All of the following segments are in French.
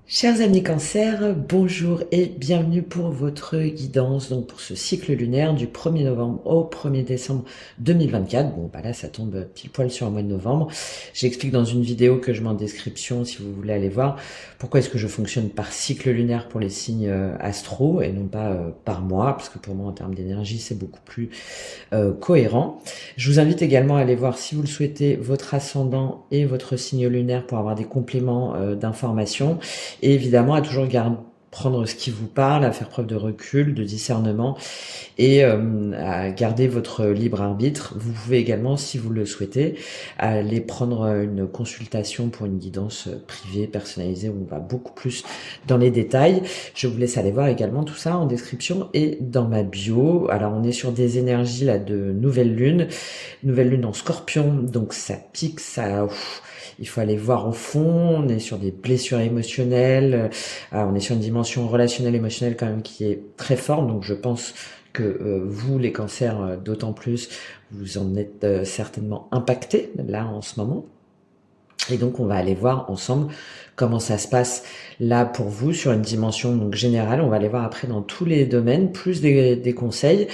Chers amis Cancer, bonjour et bienvenue pour votre guidance, donc pour ce cycle lunaire du 1er novembre au 1er décembre 2024. Bon, bah là, ça tombe pile poil sur le mois de novembre. J'explique dans une vidéo que je mets en description si vous voulez aller voir pourquoi est-ce que je fonctionne par cycle lunaire pour les signes astro et non pas par mois, parce que pour moi, en termes d'énergie, c'est beaucoup plus cohérent. Je vous invite également à aller voir, si vous le souhaitez, votre ascendant et votre signe lunaire pour avoir des compléments d'informations. Et évidemment, à toujours prendre ce qui vous parle, à faire preuve de recul, de discernement et à garder votre libre arbitre. Vous pouvez également, si vous le souhaitez, aller prendre une consultation pour une guidance privée, personnalisée, où on va beaucoup plus dans les détails. Je vous laisse aller voir également tout ça en description et dans ma bio. Alors, on est sur des énergies là de nouvelle lune en Scorpion, donc ça pique, ça... il faut aller voir au fond, on est sur des blessures émotionnelles, on est sur une dimension relationnelle, émotionnelle quand même qui est très forte, donc je pense que vous, les cancers, d'autant plus, vous en êtes certainement impactés là en ce moment. Et donc on va aller voir ensemble comment ça se passe là pour vous sur une dimension donc générale. On va aller voir après dans tous les domaines, plus des conseils.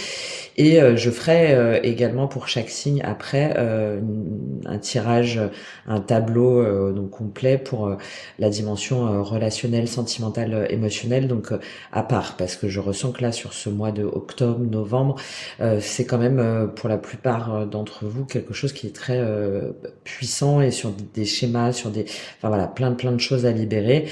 Et je ferai également pour chaque signe après un tirage, un tableau donc complet pour la dimension relationnelle, sentimentale, émotionnelle, donc à part, parce que je ressens que là sur ce mois de octobre, novembre, c'est quand même pour la plupart d'entre vous quelque chose qui est très puissant et sur des schémas, sur des, enfin voilà, plein de choses à libérer.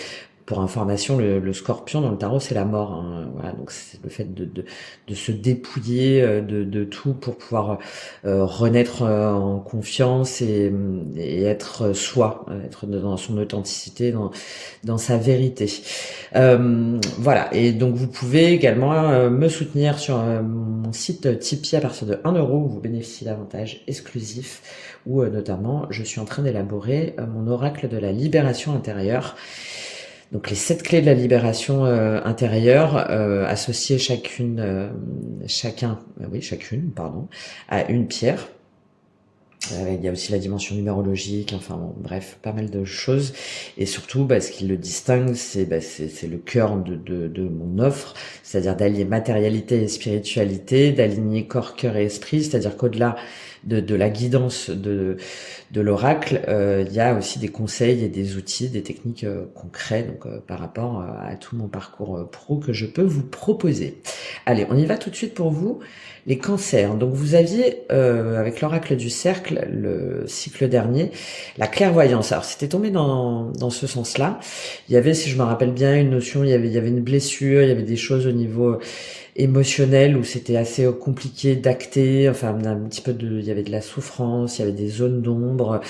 Pour information, le scorpion dans le tarot, c'est la mort. Hein. Voilà, donc c'est le fait de se dépouiller de tout pour pouvoir renaître en confiance et être soi, être dans son authenticité, dans sa vérité. Voilà, et donc vous pouvez également me soutenir sur mon site Tipeee à partir de 1 euro où vous bénéficiez d'avantages exclusifs, où notamment je suis en train d'élaborer mon oracle de la libération intérieure. Donc les 7 clés de la libération intérieure, associées chacune, pardon, à une pierre. Il y a aussi la dimension numérologique, enfin bon, bref, pas mal de choses. Et surtout, ce qui le distingue, c'est le cœur de mon offre, c'est-à-dire d'allier matérialité et spiritualité, d'aligner corps, cœur et esprit, c'est-à-dire qu'au-delà de la guidance de l'oracle, il y a aussi des conseils et des outils, des techniques concrètes donc, par rapport à tout mon parcours pro que je peux vous proposer. Allez, on y va tout de suite pour vous. Les cancers. Donc vous aviez, avec l'oracle du cercle, le cycle dernier, la clairvoyance. Alors c'était tombé dans ce sens-là. Il y avait, si je me rappelle bien, une notion, il y avait une blessure, il y avait des choses au niveau émotionnel où c'était assez compliqué d'acter, enfin un petit peu il y avait de la souffrance, il y avait des zones d'ombre.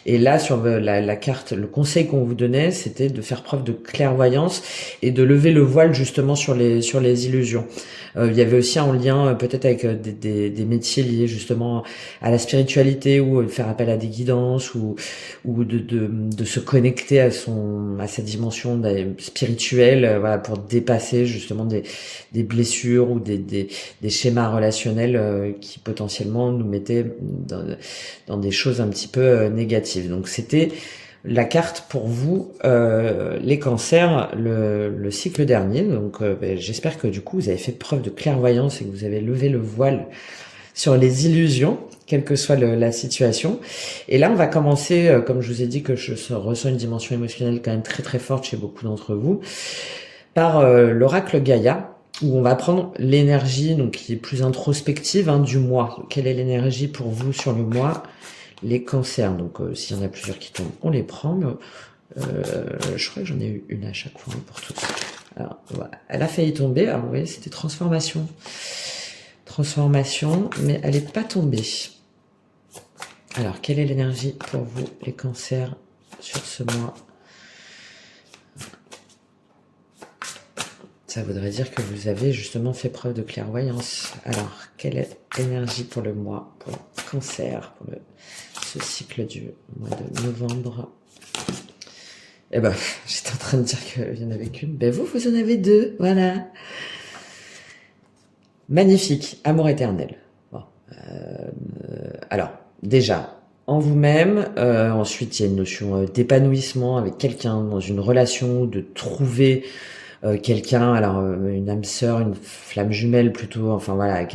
Et là, sur la carte, le conseil qu'on vous donnait, c'était de faire preuve de clairvoyance et de lever le voile justement sur les illusions. Il y avait aussi un lien peut-être avec des métiers liés justement à la spiritualité ou faire appel à des guidances ou de se connecter à sa dimension spirituelle, voilà, pour dépasser justement des blessures ou des schémas relationnels qui potentiellement nous mettaient dans des choses un petit peu négatives. Donc c'était la carte pour vous, les cancers, le cycle dernier. Donc j'espère que du coup vous avez fait preuve de clairvoyance et que vous avez levé le voile sur les illusions, quelle que soit la situation. Et là, on va commencer, comme je vous ai dit que je ressens une dimension émotionnelle quand même très très forte chez beaucoup d'entre vous, par l'oracle Gaïa, où on va prendre l'énergie donc qui est plus introspective du mois. Quelle est l'énergie pour vous sur le mois, les cancers? Donc s'il y en a plusieurs qui tombent, on les prend. Mais, je crois que j'en ai eu une à chaque fois pour tous. Alors, voilà. Elle a failli tomber. Alors vous voyez, c'était transformation. Transformation, mais elle n'est pas tombée. Alors, quelle est l'énergie pour vous, les cancers, sur ce mois? Ça voudrait dire que vous avez justement fait preuve de clairvoyance. Alors, quelle est l'énergie pour le mois, pour le cancer, pour ce cycle du mois de novembre? Eh ben, j'étais en train de dire qu'il n'y en avait qu'une. Ben vous en avez deux, voilà. Magnifique, amour éternel. Bon, alors, déjà, en vous-même. Ensuite, il y a une notion d'épanouissement avec quelqu'un dans une relation, de trouver quelqu'un, alors une âme sœur, une flamme jumelle plutôt, enfin voilà,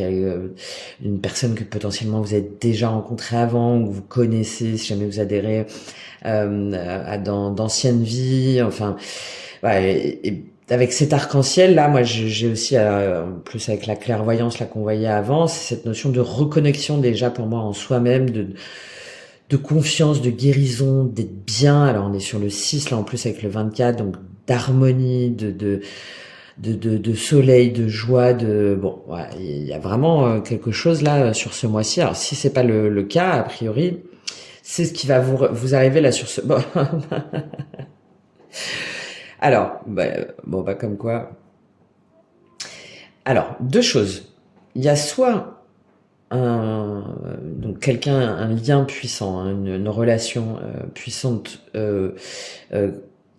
une personne que potentiellement vous avez déjà rencontrée avant, ou vous connaissez, si jamais vous adhérez dans d'anciennes vies, enfin voilà, et avec cet arc-en-ciel là, moi j'ai aussi en plus avec la clairvoyance là qu'on voyait avant, c'est cette notion de reconnexion déjà pour moi en soi-même, de confiance, de guérison, d'être bien. Alors on est sur le 6 là en plus avec le 24, donc d'harmonie, de soleil, de joie, de bon, voilà, il y a vraiment quelque chose là sur ce mois-ci. Alors si c'est pas le cas, a priori, c'est ce qui va vous arriver là sur ce. Bon. Alors, bon, bah comme quoi. Alors, deux choses. Il y a soit donc quelqu'un, un lien puissant, hein, une relation puissante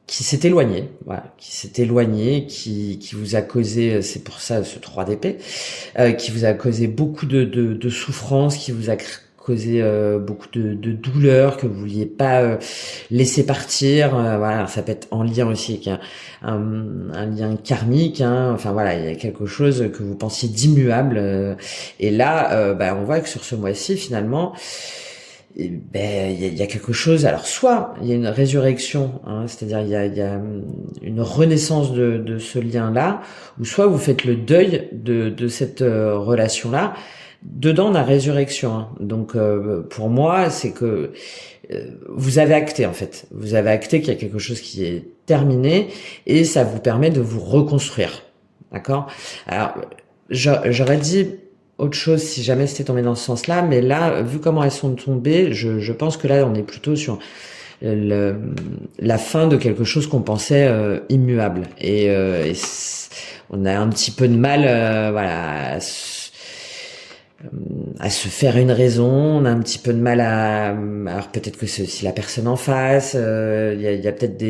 qui s'est éloigné, voilà, qui vous a causé, c'est pour ça ce 3 d'épée, qui vous a causé beaucoup de souffrance, qui vous a causé beaucoup de douleur, que vous vouliez pas laisser partir, voilà, ça peut être en lien aussi avec un lien karmique, hein, enfin voilà, il y a quelque chose que vous pensiez d'immuable, et là, on voit que sur ce mois-ci, finalement, il y a quelque chose. Alors soit il y a une résurrection, hein, c'est-à-dire il y a une renaissance de ce lien-là, ou soit vous faites le deuil de cette relation-là. Dedans on a résurrection, hein. Donc pour moi c'est que vous avez acté en fait, vous avez acté qu'il y a quelque chose qui est terminé et ça vous permet de vous reconstruire, d'accord? Alors j'aurais dit autre chose si jamais c'était tombé dans ce sens-là, mais là, vu comment elles sont tombées, je pense que là, on est plutôt sur la fin de quelque chose qu'on pensait immuable. On a un petit peu de mal, voilà, à se faire une raison. On a un petit peu de mal alors peut-être que c'est aussi la personne en face. Il y a peut-être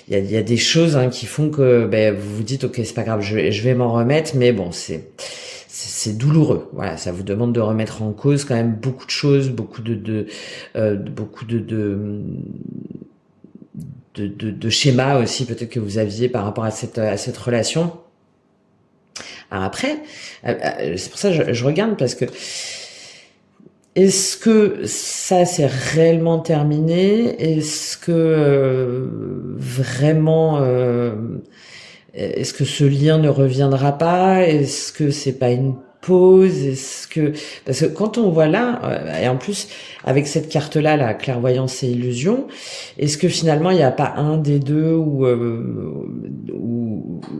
il y a des choses hein, qui font que vous vous dites ok c'est pas grave, je vais m'en remettre, mais bon c'est douloureux. Voilà, ça vous demande de remettre en cause quand même beaucoup de choses, beaucoup beaucoup de schémas aussi peut-être que vous aviez par rapport à cette relation. Alors après, c'est pour ça que je regarde parce que est-ce que ça c'est réellement terminé? Est-ce que vraiment est-ce que ce lien ne reviendra pas? Est-ce que c'est pas une pause? Parce que quand on voit là, et en plus avec cette carte-là, la clairvoyance et illusion, est-ce que finalement il n'y a pas un des deux où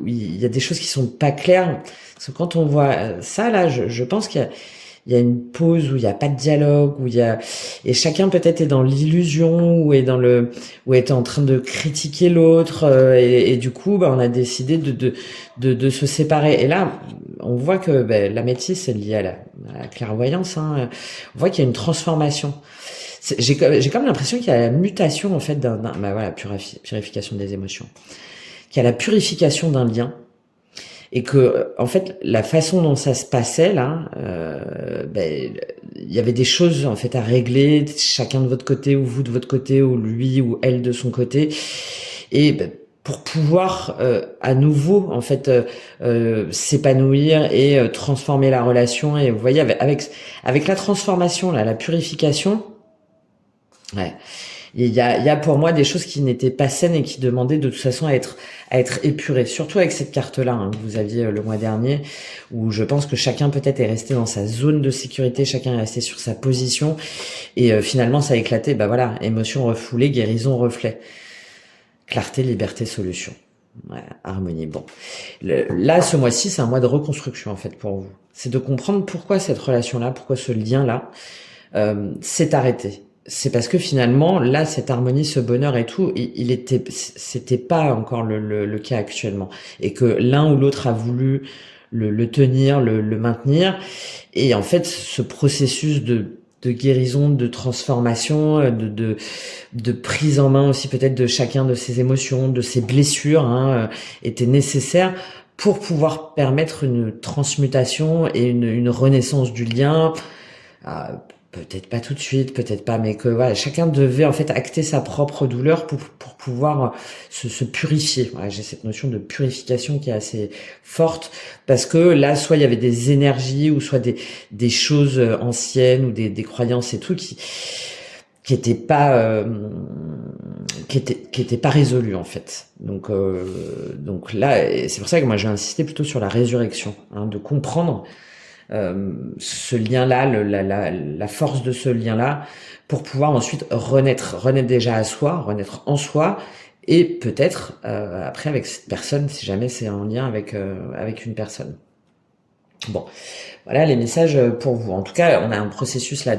il y a des choses qui sont pas claires? Parce que quand on voit ça là, je pense qu'il y a une pause où il n'y a pas de dialogue, et chacun peut-être est dans l'illusion ou est en train de critiquer l'autre, et du coup, on a décidé de se séparer. Et là, on voit que la métisse c'est lié à la clairvoyance, hein. On voit qu'il y a une transformation. J'ai comme l'impression qu'il y a la mutation en fait voilà, purification des émotions, qu'il y a la purification d'un lien. Et que en fait la façon dont ça se passait là, il y avait des choses en fait à régler, chacun de votre côté ou vous de votre côté ou lui ou elle de son côté, et pour pouvoir à nouveau en fait s'épanouir et transformer la relation. Et vous voyez avec la transformation là, la purification, ouais. Il y a pour moi des choses qui n'étaient pas saines et qui demandaient de toute façon à être épurées. Surtout avec cette carte-là hein, que vous aviez le mois dernier, où je pense que chacun peut-être est resté dans sa zone de sécurité, chacun est resté sur sa position, et finalement ça a éclaté. Voilà, émotion refoulée, guérison, reflet, clarté, liberté, solution, ouais, harmonie. Bon, là ce mois-ci c'est un mois de reconstruction en fait pour vous. C'est de comprendre pourquoi cette relation-là, pourquoi ce lien-là s'est arrêté. C'est parce que finalement, là, cette harmonie, ce bonheur et tout, c'était pas encore le cas actuellement. Et que l'un ou l'autre a voulu le tenir, le maintenir. Et en fait, ce processus de guérison, de transformation, de prise en main aussi peut-être de chacun de ses émotions, de ses blessures, hein, était nécessaire pour pouvoir permettre une transmutation et une renaissance du lien, peut-être pas tout de suite, peut-être pas, mais que voilà, chacun devait en fait acter sa propre douleur pour pouvoir se purifier. Voilà, j'ai cette notion de purification qui est assez forte parce que là, soit il y avait des énergies ou soit des choses anciennes ou des croyances et tout qui étaient pas qui étaient pas résolues en fait. Donc là, c'est pour ça que moi j'ai insisté plutôt sur la résurrection, hein, de comprendre ce lien-là, la force de ce lien-là, pour pouvoir ensuite renaître déjà à soi, renaître en soi, et peut-être après avec cette personne, si jamais c'est en lien avec une personne. Bon, voilà les messages pour vous. En tout cas, on a un processus là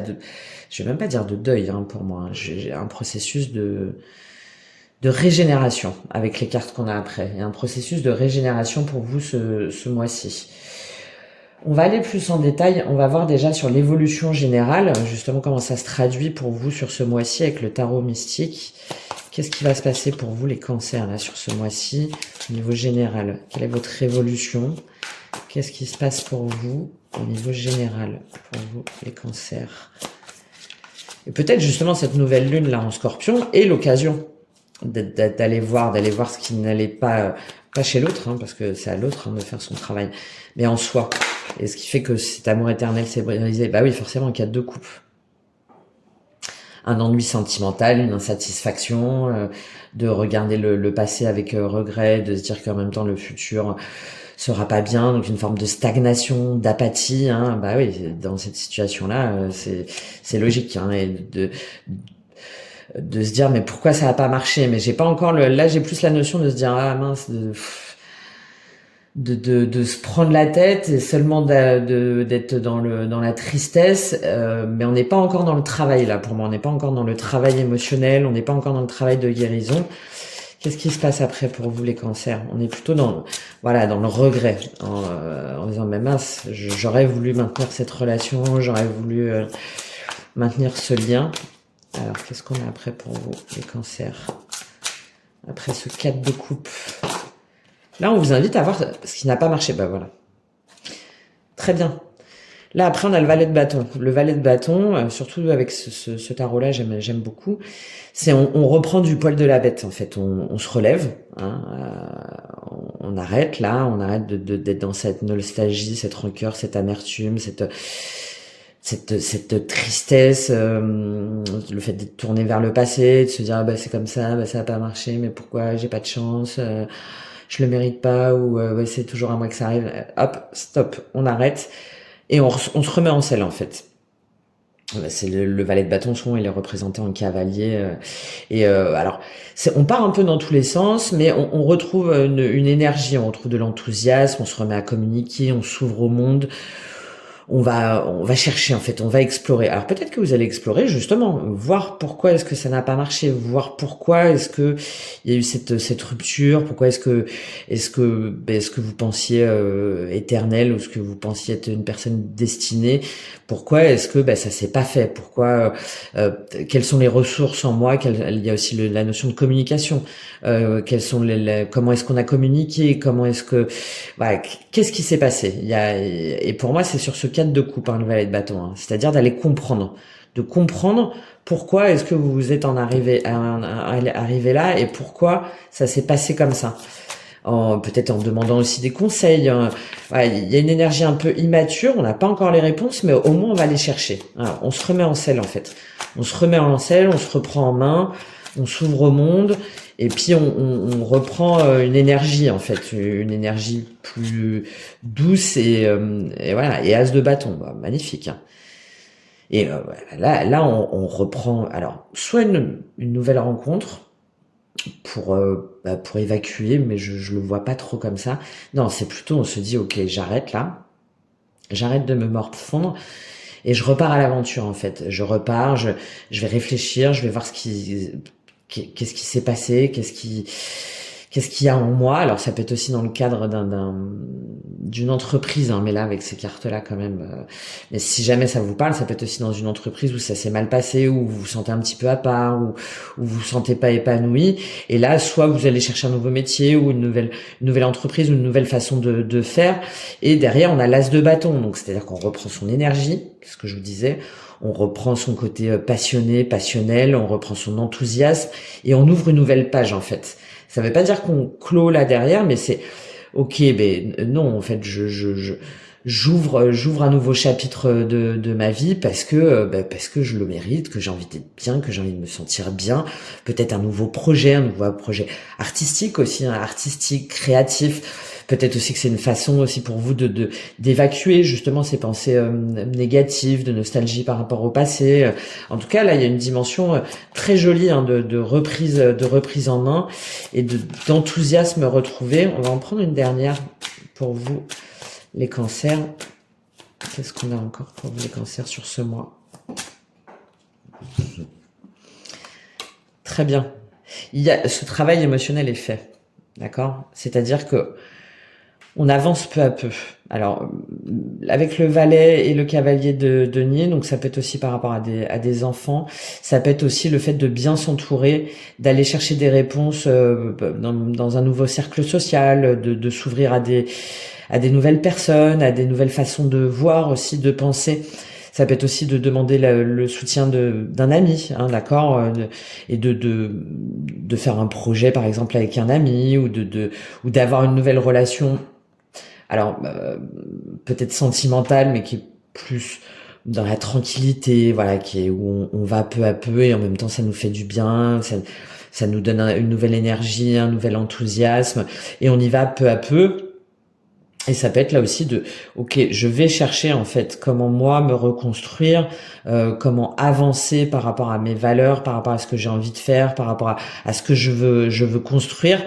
je vais même pas dire de deuil hein, pour moi. J'ai un processus de régénération avec les cartes qu'on a après. Il y a un processus de régénération pour vous ce mois-ci. On va aller plus en détail, on va voir déjà sur l'évolution générale, justement comment ça se traduit pour vous sur ce mois-ci avec le tarot mystique. Qu'est-ce qui va se passer pour vous les cancers là sur ce mois-ci au niveau général? Quelle est votre évolution? Qu'est-ce qui se passe pour vous au niveau général pour vous les cancers? Et peut-être justement cette nouvelle lune là en Scorpion est l'occasion d'aller voir ce qui n'allait pas chez l'autre, hein, parce que c'est à l'autre hein, de faire son travail, mais en soi. Et ce qui fait que cet amour éternel s'est brisé, bah oui, forcément, qu'il y a deux coupes. Un ennui sentimental, une insatisfaction, de regarder le passé avec regret, de se dire qu'en même temps le futur sera pas bien, donc une forme de stagnation, d'apathie, hein, bah oui, dans cette situation-là, c'est logique, hein, et de se dire mais pourquoi ça a pas marché, mais j'ai pas encore là j'ai plus la notion de se dire ah mince, de se prendre la tête et seulement d'être dans la tristesse, mais on n'est pas encore dans le travail là pour moi, on n'est pas encore dans le travail émotionnel, on n'est pas encore dans le travail de guérison. Qu'est-ce qui se passe après pour vous les cancers? On est plutôt dans le regret, en disant mais mince, j'aurais voulu maintenir cette relation, j'aurais voulu maintenir ce lien. Alors qu'est-ce qu'on a après pour vous les cancers? Après ce 4 de coupe. Là, on vous invite à voir ce qui n'a pas marché. Bah voilà. Très bien. Là, après, on a le valet de bâton. Le valet de bâton, surtout avec ce tarot-là, j'aime beaucoup. C'est on reprend du poil de la bête, en fait. On se relève. Hein, on arrête là. On arrête d'être dans cette nostalgie, cette rancœur, cette amertume, cette tristesse, le fait d'être tourné vers le passé, de se dire ah bah c'est comme ça, bah ça a pas marché, mais pourquoi j'ai pas de chance, je le mérite pas, ou ouais, c'est toujours à moi que ça arrive. Hop, stop, on arrête et on se remet en selle en fait. C'est le valet de bâton, souvent il est représenté en cavalier, alors on part un peu dans tous les sens, mais on retrouve une énergie, on retrouve de l'enthousiasme, on se remet à communiquer, on s'ouvre au monde. On va chercher en fait, on va explorer. Alors peut-être que vous allez explorer justement, voir pourquoi est-ce que ça n'a pas marché, voir pourquoi est-ce que il y a eu cette rupture, pourquoi est-ce que vous pensiez éternel, ou est-ce que vous pensiez être une personne destinée, pourquoi est-ce que ça s'est pas fait, pourquoi quelles sont les ressources en moi, il y a aussi la notion de communication, quelles sont comment est-ce qu'on a communiqué, comment est-ce que qu'est-ce qui s'est passé, et pour moi c'est sur ce 4 de coupe, le valet de bâton, hein, c'est-à-dire d'aller comprendre, de comprendre pourquoi est-ce que vous êtes arrivé là et pourquoi ça s'est passé comme ça. Peut-être en demandant aussi des conseils. Il y a une énergie un peu immature, on n'a pas encore les réponses, mais au moins on va les chercher. Alors, on se remet en selle en fait. On se remet en selle, on se reprend en main, on s'ouvre au monde, et puis on reprend une énergie en fait, une énergie plus douce et voilà. Et as de bâton, magnifique. Hein. Et là on reprend. Alors soit une nouvelle rencontre pour évacuer, mais je le vois pas trop comme ça. Non, c'est plutôt on se dit ok, j'arrête là, j'arrête de me morfondre et je repars à l'aventure en fait. Je repars, je vais réfléchir, je vais voir qu'est-ce qui s'est passé, qu'est-ce qu'il y a en moi. Alors ça peut être aussi dans le cadre d'une entreprise, hein, mais là avec ces cartes-là quand même. Mais si jamais ça vous parle, ça peut être aussi dans une entreprise où ça s'est mal passé, où vous vous sentez un petit peu à part, où vous vous sentez pas épanoui. Et là, soit vous allez chercher un nouveau métier ou une nouvelle entreprise ou une nouvelle façon de faire. Et derrière, on a l'as de bâton. Donc c'est-à-dire qu'on reprend son énergie, c'est ce que je vous disais. on reprend son côté passionné, passionnel, on reprend son enthousiasme et on ouvre une nouvelle page en fait. Ça veut pas dire qu'on clôt là derrière, mais c'est ok, ben non, en fait, j'ouvre un nouveau chapitre de ma vie parce que je le mérite, que j'ai envie d'être bien, que j'ai envie de me sentir bien. Peut-être un nouveau projet artistique aussi, hein, artistique, créatif. Peut-être aussi que c'est une façon aussi pour vous d'évacuer justement ces pensées négatives, de nostalgie par rapport au passé. En tout cas, là, il y a une dimension très jolie hein, de reprise en main et d'enthousiasme retrouvé. On va en prendre une dernière pour vous, les cancers. Qu'est-ce qu'on a encore pour vous, les cancers, sur ce mois? Très bien. Ce travail émotionnel est fait. D'accord? C'est-à-dire que on avance peu à peu. Alors, avec le valet et le cavalier de denier, donc ça peut être aussi par rapport à des enfants, ça peut être aussi le fait de bien s'entourer, d'aller chercher des réponses dans un nouveau cercle social, de s'ouvrir à des nouvelles personnes, à des nouvelles façons de voir aussi, de penser. Ça peut être aussi de demander le soutien d'un ami, hein, d'accord, et de faire un projet par exemple avec un ami ou d'avoir une nouvelle relation. Alors peut-être sentimentale, mais qui est plus dans la tranquillité, voilà, qui est où on va peu à peu et en même temps ça nous fait du bien, ça nous donne une nouvelle énergie, un nouvel enthousiasme et on y va peu à peu. Et ça peut être là aussi ok, je vais chercher en fait comment moi me reconstruire, comment avancer par rapport à mes valeurs, par rapport à ce que j'ai envie de faire, par rapport à ce que je veux construire.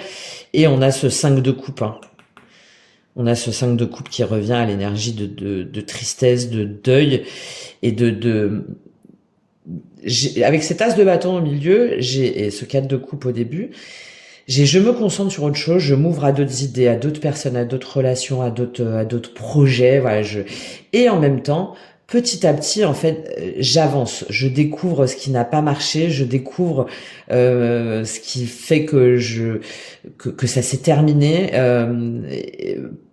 Et on a ce 5 de coupe, hein. On a ce 5 de coupe qui revient à l'énergie de tristesse, de deuil et avec cet as de bâton au milieu, et ce 4 de coupe au début, je me concentre sur autre chose, je m'ouvre à d'autres idées, à d'autres personnes, à d'autres relations, à d'autres projets, voilà, et en même temps, petit à petit, en fait, j'avance, je découvre ce qui n'a pas marché, je découvre ce qui fait que ça s'est terminé,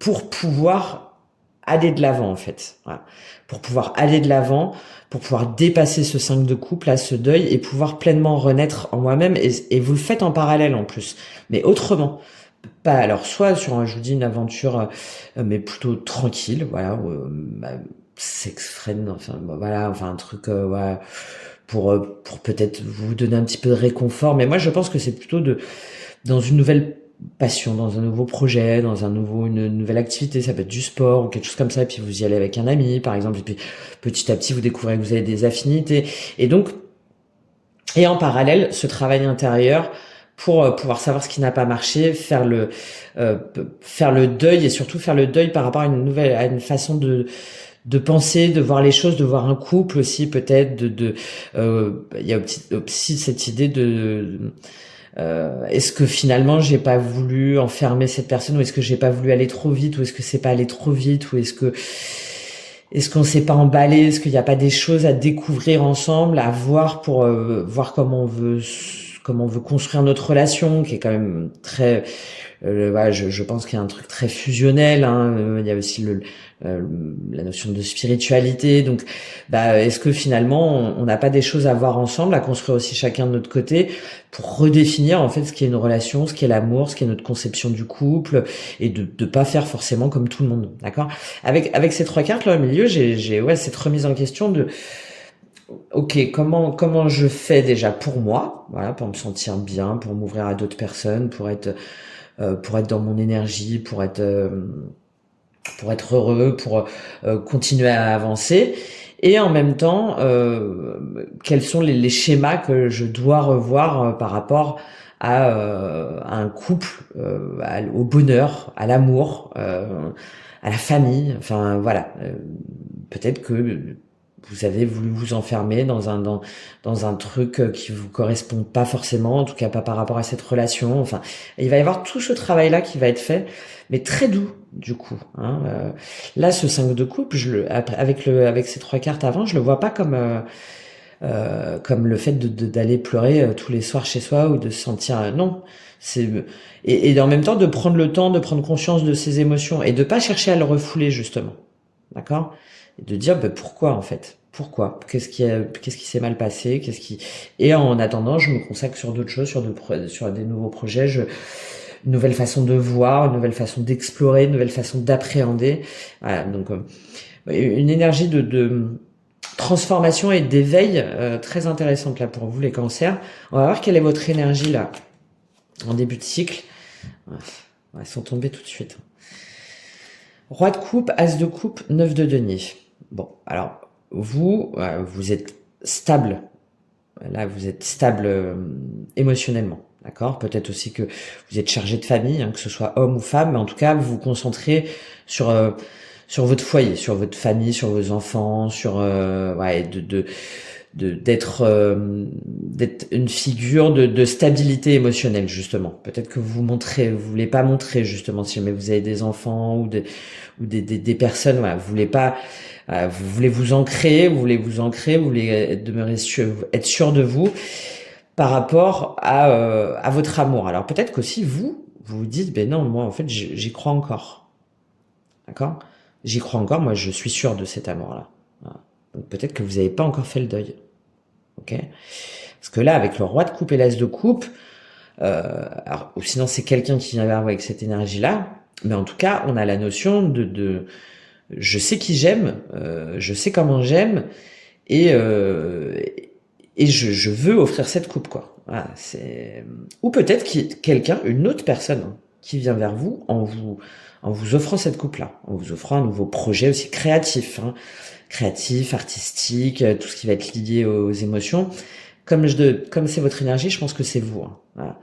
pour pouvoir aller de l'avant, en fait. Voilà. Pour pouvoir aller de l'avant, pour pouvoir dépasser ce 5 de coupe, là, ce deuil, et pouvoir pleinement renaître en moi-même. Et vous le faites en parallèle, en plus. Mais autrement. Pas, alors, soit sur, je vous dis, une aventure, mais plutôt tranquille, voilà, sex-friend, enfin, voilà, enfin, un truc, voilà, pour peut-être vous donner un petit peu de réconfort. Mais moi, je pense que c'est plutôt dans une nouvelle passion, dans un nouveau projet, une nouvelle activité, ça peut être du sport ou quelque chose comme ça, et puis vous y allez avec un ami, par exemple, et puis petit à petit, vous découvrez que vous avez des affinités. Et donc, et en parallèle, ce travail intérieur pour pouvoir savoir ce qui n'a pas marché, faire le deuil, et surtout faire le deuil par rapport à une façon de penser, de voir les choses, de voir un couple aussi, peut-être, il y a aussi cette idée est-ce que finalement j'ai pas voulu enfermer cette personne, ou est-ce que j'ai pas voulu aller trop vite, ou est-ce que c'est pas aller trop vite, ou est-ce qu'on s'est pas emballé, est-ce qu'il n'y a pas des choses à découvrir ensemble, à voir pour voir comment on veut construire notre relation, qui est quand même très voilà, je pense qu'il y a un truc très fusionnel, hein. Il y a aussi la notion de spiritualité. Donc, est-ce que finalement, on n'a pas des choses à voir ensemble, à construire aussi chacun de notre côté, pour redéfinir en fait ce qui est une relation, ce qui est l'amour, ce qui est notre conception du couple, et de pas faire forcément comme tout le monde, d'accord? Avec ces trois cartes là au milieu, j'ai cette remise en question de ok, comment je fais déjà pour moi, voilà, pour me sentir bien, pour m'ouvrir à d'autres personnes, pour être dans mon énergie, pour être heureux, pour continuer à avancer. Et en même temps, quels sont les schémas que je dois revoir par rapport à un couple, au bonheur, à l'amour, à la famille. Enfin voilà, peut-être que vous avez voulu vous enfermer dans un truc qui vous correspond pas forcément, en tout cas pas par rapport à cette relation. Enfin, il va y avoir tout ce travail-là qui va être fait, mais très doux du coup. Hein. Là, ce 5 de coupe, avec ces trois cartes avant, je le vois pas comme le fait d'aller pleurer tous les soirs chez soi, ou de se sentir non. Et en même temps de prendre le temps de prendre conscience de ses émotions et de pas chercher à le refouler justement. D'accord? Et de dire pourquoi en fait. Pourquoi? Qu'est-ce qui s'est mal passé? Et en attendant, je me consacre sur d'autres choses, sur des nouveaux projets, une nouvelle façon de voir, une nouvelle façon d'explorer, une nouvelle façon d'appréhender. Voilà, donc une énergie de transformation et d'éveil très intéressante là pour vous les cancers. On va voir quelle est votre énergie là en début de cycle. Ils sont tombés tout de suite. Roi de coupe, as de coupe, 9 de denier. Bon, alors vous êtes stable. Là, vous êtes stable émotionnellement. D'accord? Peut-être aussi que vous êtes chargé de famille, hein, que ce soit homme ou femme, mais en tout cas, vous vous concentrez sur votre foyer, sur votre famille, sur vos enfants, sur d'être une figure de stabilité émotionnelle, justement. Peut-être que vous voulez pas montrer, justement, si jamais vous avez des enfants ou des personnes, voilà, vous voulez pas, vous voulez vous ancrer, vous voulez demeurer être sûr de vous par rapport à votre amour. Alors peut-être qu'aussi vous vous dites, ben non, moi en fait j'y crois encore. D'accord? J'y crois encore, moi je suis sûr de cet amour-là. Voilà. Donc peut-être que vous n'avez pas encore fait le deuil. Ok? Parce que là, avec le roi de coupe et l'as de coupe, ou sinon c'est quelqu'un qui vient vers vous avec cette énergie-là, mais en tout cas, on a la notion de je sais qui j'aime, je sais comment j'aime, et je veux offrir cette coupe, quoi. Voilà, ou peut-être quelqu'un, une autre personne, hein, qui vient vers vous en vous offrant cette coupe-là, en vous offrant un nouveau projet aussi créatif, hein, créatif, artistique, tout ce qui va être lié aux émotions. Comme c'est votre énergie, je pense que c'est vous. Hein. Voilà.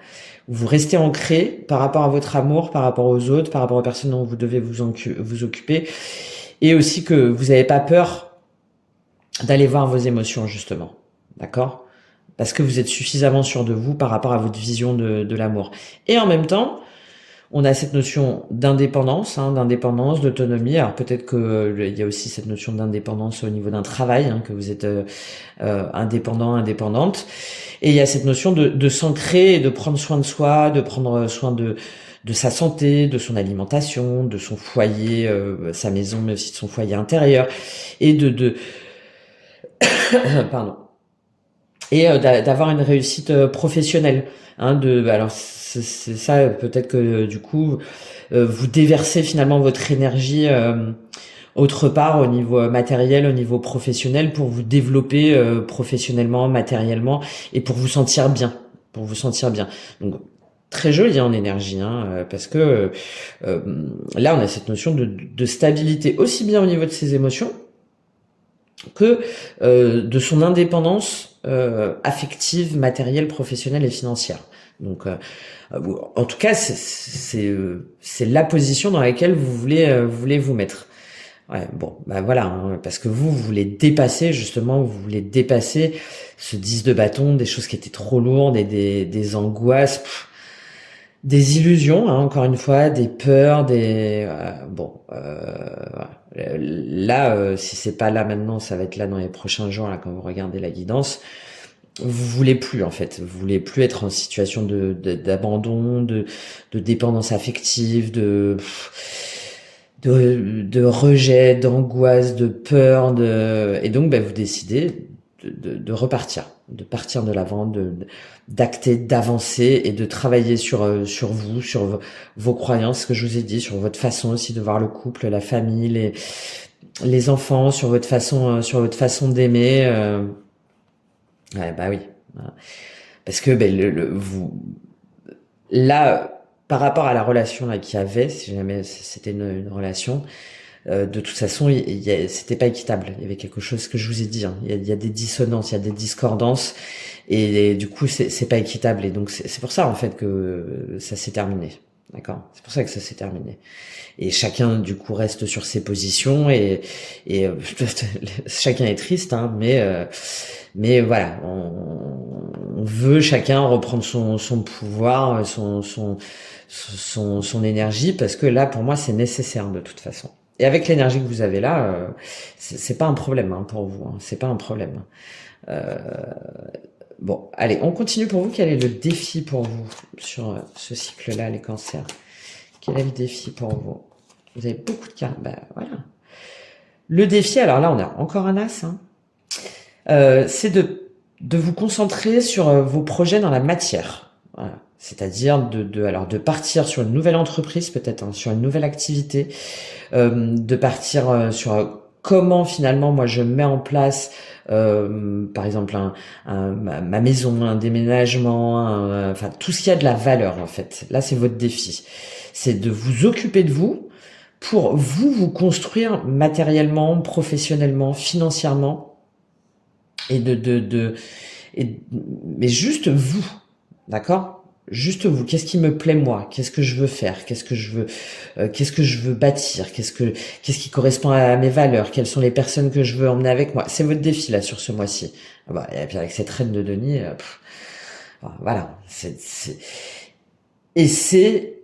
Vous restez ancré par rapport à votre amour, par rapport aux autres, par rapport aux personnes dont vous devez vous occuper, et aussi que vous n'avez pas peur d'aller voir vos émotions, justement. D'accord? Parce que vous êtes suffisamment sûr de vous par rapport à votre vision de l'amour. Et en même temps, on a cette notion d'indépendance, d'autonomie. Alors peut-être que il y a aussi cette notion d'indépendance au niveau d'un travail, hein, que vous êtes indépendant, indépendante. Et il y a cette notion de s'ancrer et de prendre soin de soi, de prendre soin de sa santé, de son alimentation, de son foyer, sa maison, mais aussi de son foyer intérieur, et pardon, et d'avoir une réussite professionnelle. Hein, alors c'est ça, peut-être que du coup vous déversez finalement votre énergie autre part au niveau matériel, au niveau professionnel, pour vous développer professionnellement, matériellement, et pour vous sentir bien, Donc très joli en énergie, hein, parce que là on a cette notion de stabilité aussi bien au niveau de ses émotions que de son indépendance affective, matérielle, professionnelle et financière. Donc, en tout cas, c'est la position dans laquelle vous voulez vous mettre. Ouais, bon, bah voilà, hein, parce que vous voulez dépasser, justement, ce 10 de bâton, des choses qui étaient trop lourdes et des angoisses, des illusions, hein, encore une fois, des peurs, là, si c'est pas là maintenant, ça va être là dans les prochains jours, là, quand vous regardez la guidance. Vous voulez plus, en fait, vous voulez plus être en situation d'abandon, de dépendance affective, de rejet, d'angoisse, de peur, et donc vous décidez de repartir, de partir de l'avant, d'acter, d'avancer et de travailler sur vous, sur vos croyances, ce que je vous ai dit, sur votre façon aussi de voir le couple, la famille, les enfants, sur votre façon d'aimer. Ouais, bah oui. Parce que là, par rapport à la relation là qu'il y avait, si jamais c'était une relation, de toute façon, c'était pas équitable. Il y avait quelque chose que je vous ai dit. Hein. Il y a des dissonances, il y a des discordances, et du coup, c'est pas équitable. Et donc, c'est pour ça en fait que ça s'est terminé. D'accord? C'est pour ça que ça s'est terminé. Et chacun, du coup, reste sur ses positions, et chacun est triste, hein, mais voilà, on veut chacun reprendre son pouvoir, son énergie, parce que là, pour moi, c'est nécessaire de toute façon. Et avec l'énergie que vous avez là, c'est pas un problème, hein, pour vous. Hein, c'est pas un problème. Bon, allez, on continue pour vous. Quel est le défi pour vous sur ce cycle-là, les cancers? Quel est le défi pour vous? Vous avez beaucoup de cartes. Bah voilà. Le défi, alors là, on a encore un as. Hein. C'est de vous concentrer sur vos projets dans la matière. Voilà. C'est-à-dire alors de partir sur une nouvelle entreprise, peut-être hein, sur une nouvelle activité, de partir sur comment finalement moi je mets en place par exemple ma maison, un déménagement, enfin tout ce qui a de la valeur en fait. Là c'est votre défi, c'est de vous occuper de vous pour vous construire matériellement, professionnellement, financièrement et mais juste vous, d'accord? Juste vous. Qu'est-ce qui me plaît moi? Qu'est-ce que je veux faire? Qu'est-ce que je veux bâtir? Qu'est-ce qui correspond à mes valeurs? Quelles sont les personnes que je veux emmener avec moi? C'est votre défi là sur ce mois-ci. Ah bah, et puis avec cette reine de denier, voilà. Et c'est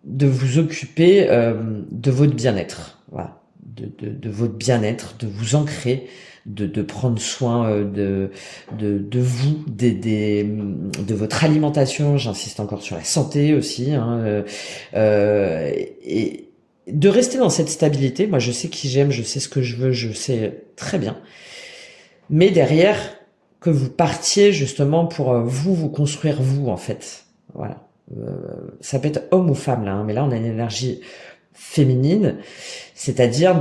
de vous occuper de votre bien-être, voilà, de votre bien-être, de vous ancrer, de prendre soin de vous, de votre alimentation. J'insiste encore sur la santé aussi, hein, et de rester dans cette stabilité. Moi, je sais qui j'aime, je sais ce que je veux, je sais très bien. Mais derrière, que vous partiez justement pour vous construire vous en fait, voilà. Ça peut être homme ou femme là, hein, mais là on a une énergie féminine, c'est-à-dire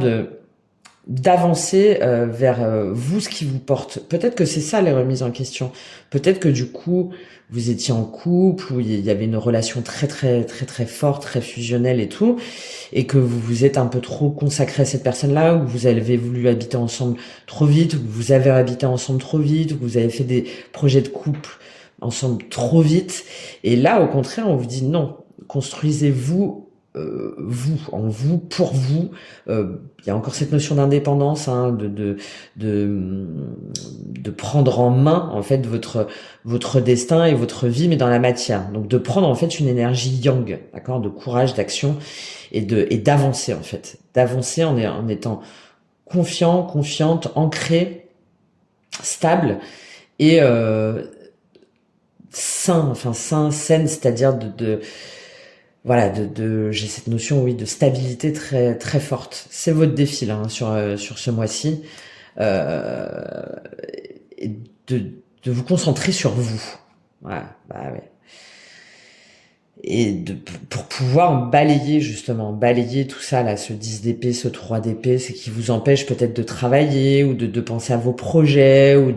d'avancer vers vous ce qui vous porte. Peut-être que c'est ça les remises en question. Peut-être que du coup vous étiez en couple où il y avait une relation très très très très forte, très fusionnelle et tout, et que vous vous êtes un peu trop consacré à cette personne-là, ou vous avez voulu habiter ensemble trop vite, ou vous avez habité ensemble trop vite, ou vous avez fait des projets de couple ensemble trop vite. Et là, au contraire, on vous dit non, construisez-vous vous, en vous, pour vous. Il y a encore cette notion d'indépendance, hein, de prendre en main en fait votre destin et votre vie, mais dans la matière. Donc de prendre en fait une énergie yang, d'accord, de courage, d'action et d'avancer en fait, d'avancer en étant confiant, confiante, ancré, stable et saine, c'est-à-dire voilà, j'ai cette notion, oui, de stabilité très très forte. C'est votre défi là, hein, sur ce mois-ci, euh, et de vous concentrer sur vous. Voilà, bah ouais. Et pour pouvoir balayer tout ça là, ce 10 d'épée, ce 3 d'épée, c'est qui vous empêche peut-être de travailler ou de penser à vos projets ou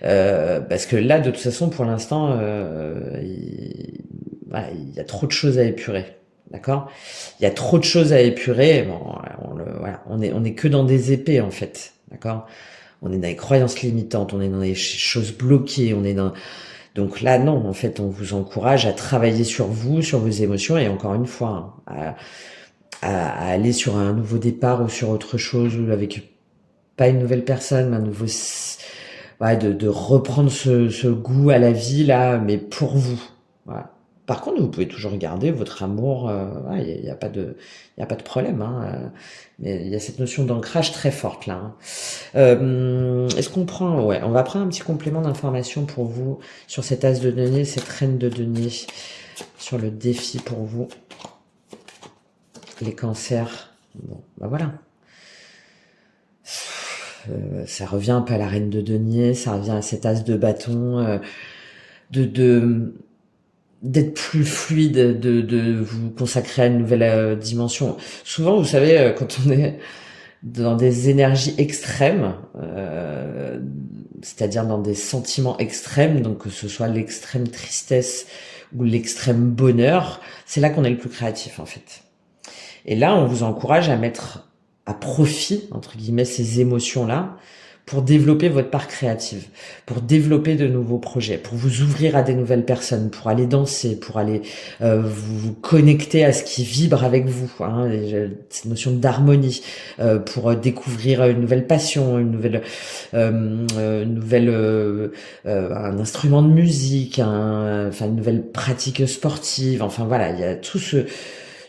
parce que là de toute façon pour l'instant voilà, il y a trop de choses à épurer, d'accord? Il y a trop de choses à épurer. Bon, voilà, on est que dans des épées en fait, d'accord? On est dans les croyances limitantes, on est dans les choses bloquées, on est dans donc là, non, en fait, on vous encourage à travailler sur vous, sur vos émotions, et encore une fois, hein, à aller sur un nouveau départ ou sur autre chose, ou avec pas une nouvelle personne, mais un nouveau, voilà, de reprendre ce goût à la vie là, mais pour vous. Voilà. Par contre, vous pouvez toujours garder votre amour. Il y a pas de problème. Hein, mais il y a cette notion d'ancrage très forte là. Hein. Est-ce qu'on prend, ouais, on va prendre un petit complément d'information pour vous sur cet as de denier, cette reine de denier, sur le défi pour vous, les cancers. Bon, bah voilà. Ça revient un peu à la reine de denier, ça revient à cet as de bâton, d'être plus fluide, de vous consacrer à une nouvelle dimension. Souvent, vous savez, quand on est dans des énergies extrêmes, c'est-à-dire dans des sentiments extrêmes, donc que ce soit l'extrême tristesse ou l'extrême bonheur, c'est là qu'on est le plus créatif en fait. Et là, on vous encourage à mettre à profit, entre guillemets, ces émotions-là pour développer votre part créative, pour développer de nouveaux projets, pour vous ouvrir à des nouvelles personnes, pour aller danser, pour aller vous connecter à ce qui vibre avec vous, hein, cette notion d'harmonie, pour découvrir une nouvelle passion, un instrument de musique, une nouvelle pratique sportive, enfin voilà, il y a tout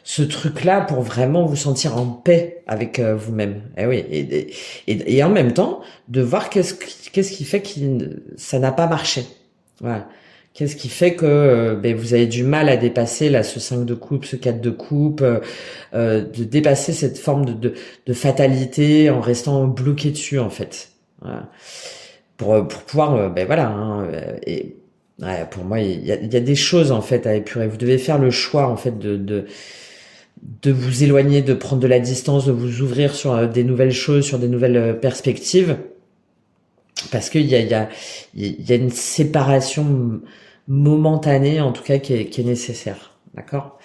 ce truc-là pour vraiment vous sentir en paix avec vous-même. Et oui, et en même temps, de voir qu'est-ce qui fait que ça n'a pas marché. Voilà. Qu'est-ce qui fait que vous avez du mal à dépasser là ce 5 de coupe, ce 4 de coupe, de dépasser cette forme de fatalité en restant bloqué dessus en fait. Voilà. pour pouvoir, ben voilà, hein, et ouais, pour moi, il y a des choses en fait à épurer. Vous devez faire le choix en fait de vous éloigner, de prendre de la distance, de vous ouvrir sur des nouvelles choses, sur des nouvelles perspectives, parce qu'il y a une séparation momentanée, en tout cas, qui est nécessaire. D'accord?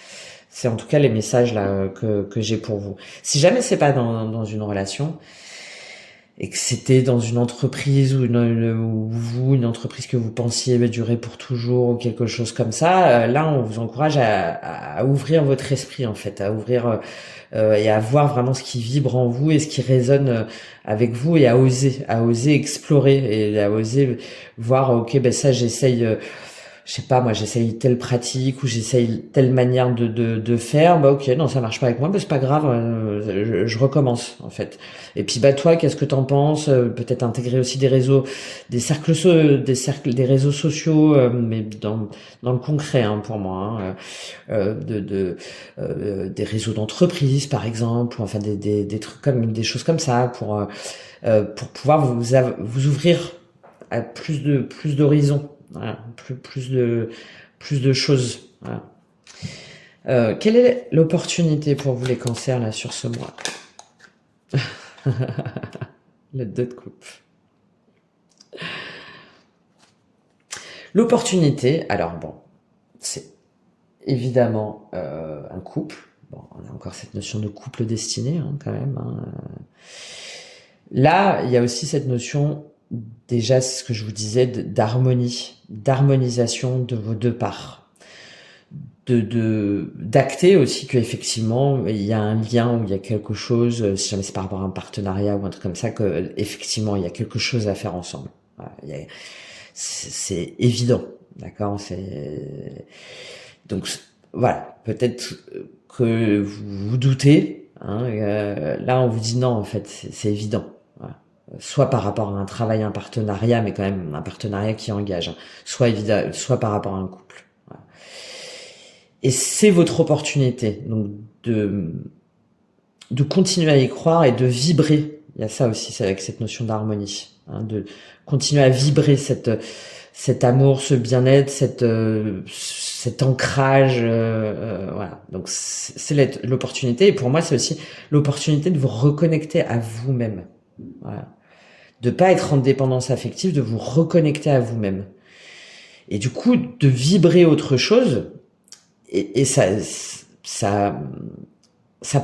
C'est en tout cas les messages là que j'ai pour vous. Si jamais c'est pas dans une relation, et que c'était dans une entreprise ou une entreprise que vous pensiez durer pour toujours ou quelque chose comme ça, là on vous encourage à ouvrir votre esprit en fait, à ouvrir et à voir vraiment ce qui vibre en vous et ce qui résonne avec vous et à oser explorer et à oser voir ok ben ça j'essaye je sais pas, moi j'essaye telle pratique ou j'essaye telle manière de faire, bah ok, non ça marche pas avec moi, bah c'est pas grave, je recommence en fait. Et puis bah toi, qu'est-ce que t'en penses? Peut-être intégrer aussi des réseaux, des réseaux sociaux, mais dans le concret hein, pour moi, hein, des réseaux d'entreprise par exemple, ou enfin des trucs comme des choses comme ça pour pouvoir vous ouvrir à plus d'horizons. Voilà, plus de choses. Voilà. Quelle est l'opportunité pour vous les cancers là sur ce mois? Le 2 de coupe. L'opportunité, alors bon, c'est évidemment un couple. Bon, on a encore cette notion de couple destiné hein, quand même. Hein. Là, il y a aussi cette notion, déjà, c'est ce que je vous disais, d'harmonie, d'harmonisation de vos deux parts. D'acter aussi qu'effectivement il y a un lien ou il y a quelque chose, si jamais c'est par rapport à un partenariat ou un truc comme ça, que effectivement il y a quelque chose à faire ensemble. Voilà, c'est évident, d'accord. Donc voilà, peut-être que vous vous doutez. Hein, là on vous dit non en fait, c'est évident. Voilà. Soit par rapport à un travail, un partenariat, mais quand même un partenariat qui engage. Hein. Soit par rapport à un couple. Voilà. Et c'est votre opportunité, donc de continuer à y croire et de vibrer. Il y a ça aussi, c'est avec cette notion d'harmonie, hein, de continuer à vibrer cet amour, ce bien-être, cet ancrage. Voilà. Donc c'est l'opportunité. Et pour moi, c'est aussi l'opportunité de vous reconnecter à vous-même. Voilà. De pas être en dépendance affective, de vous reconnecter à vous-même. Et du coup, de vibrer autre chose. Et ça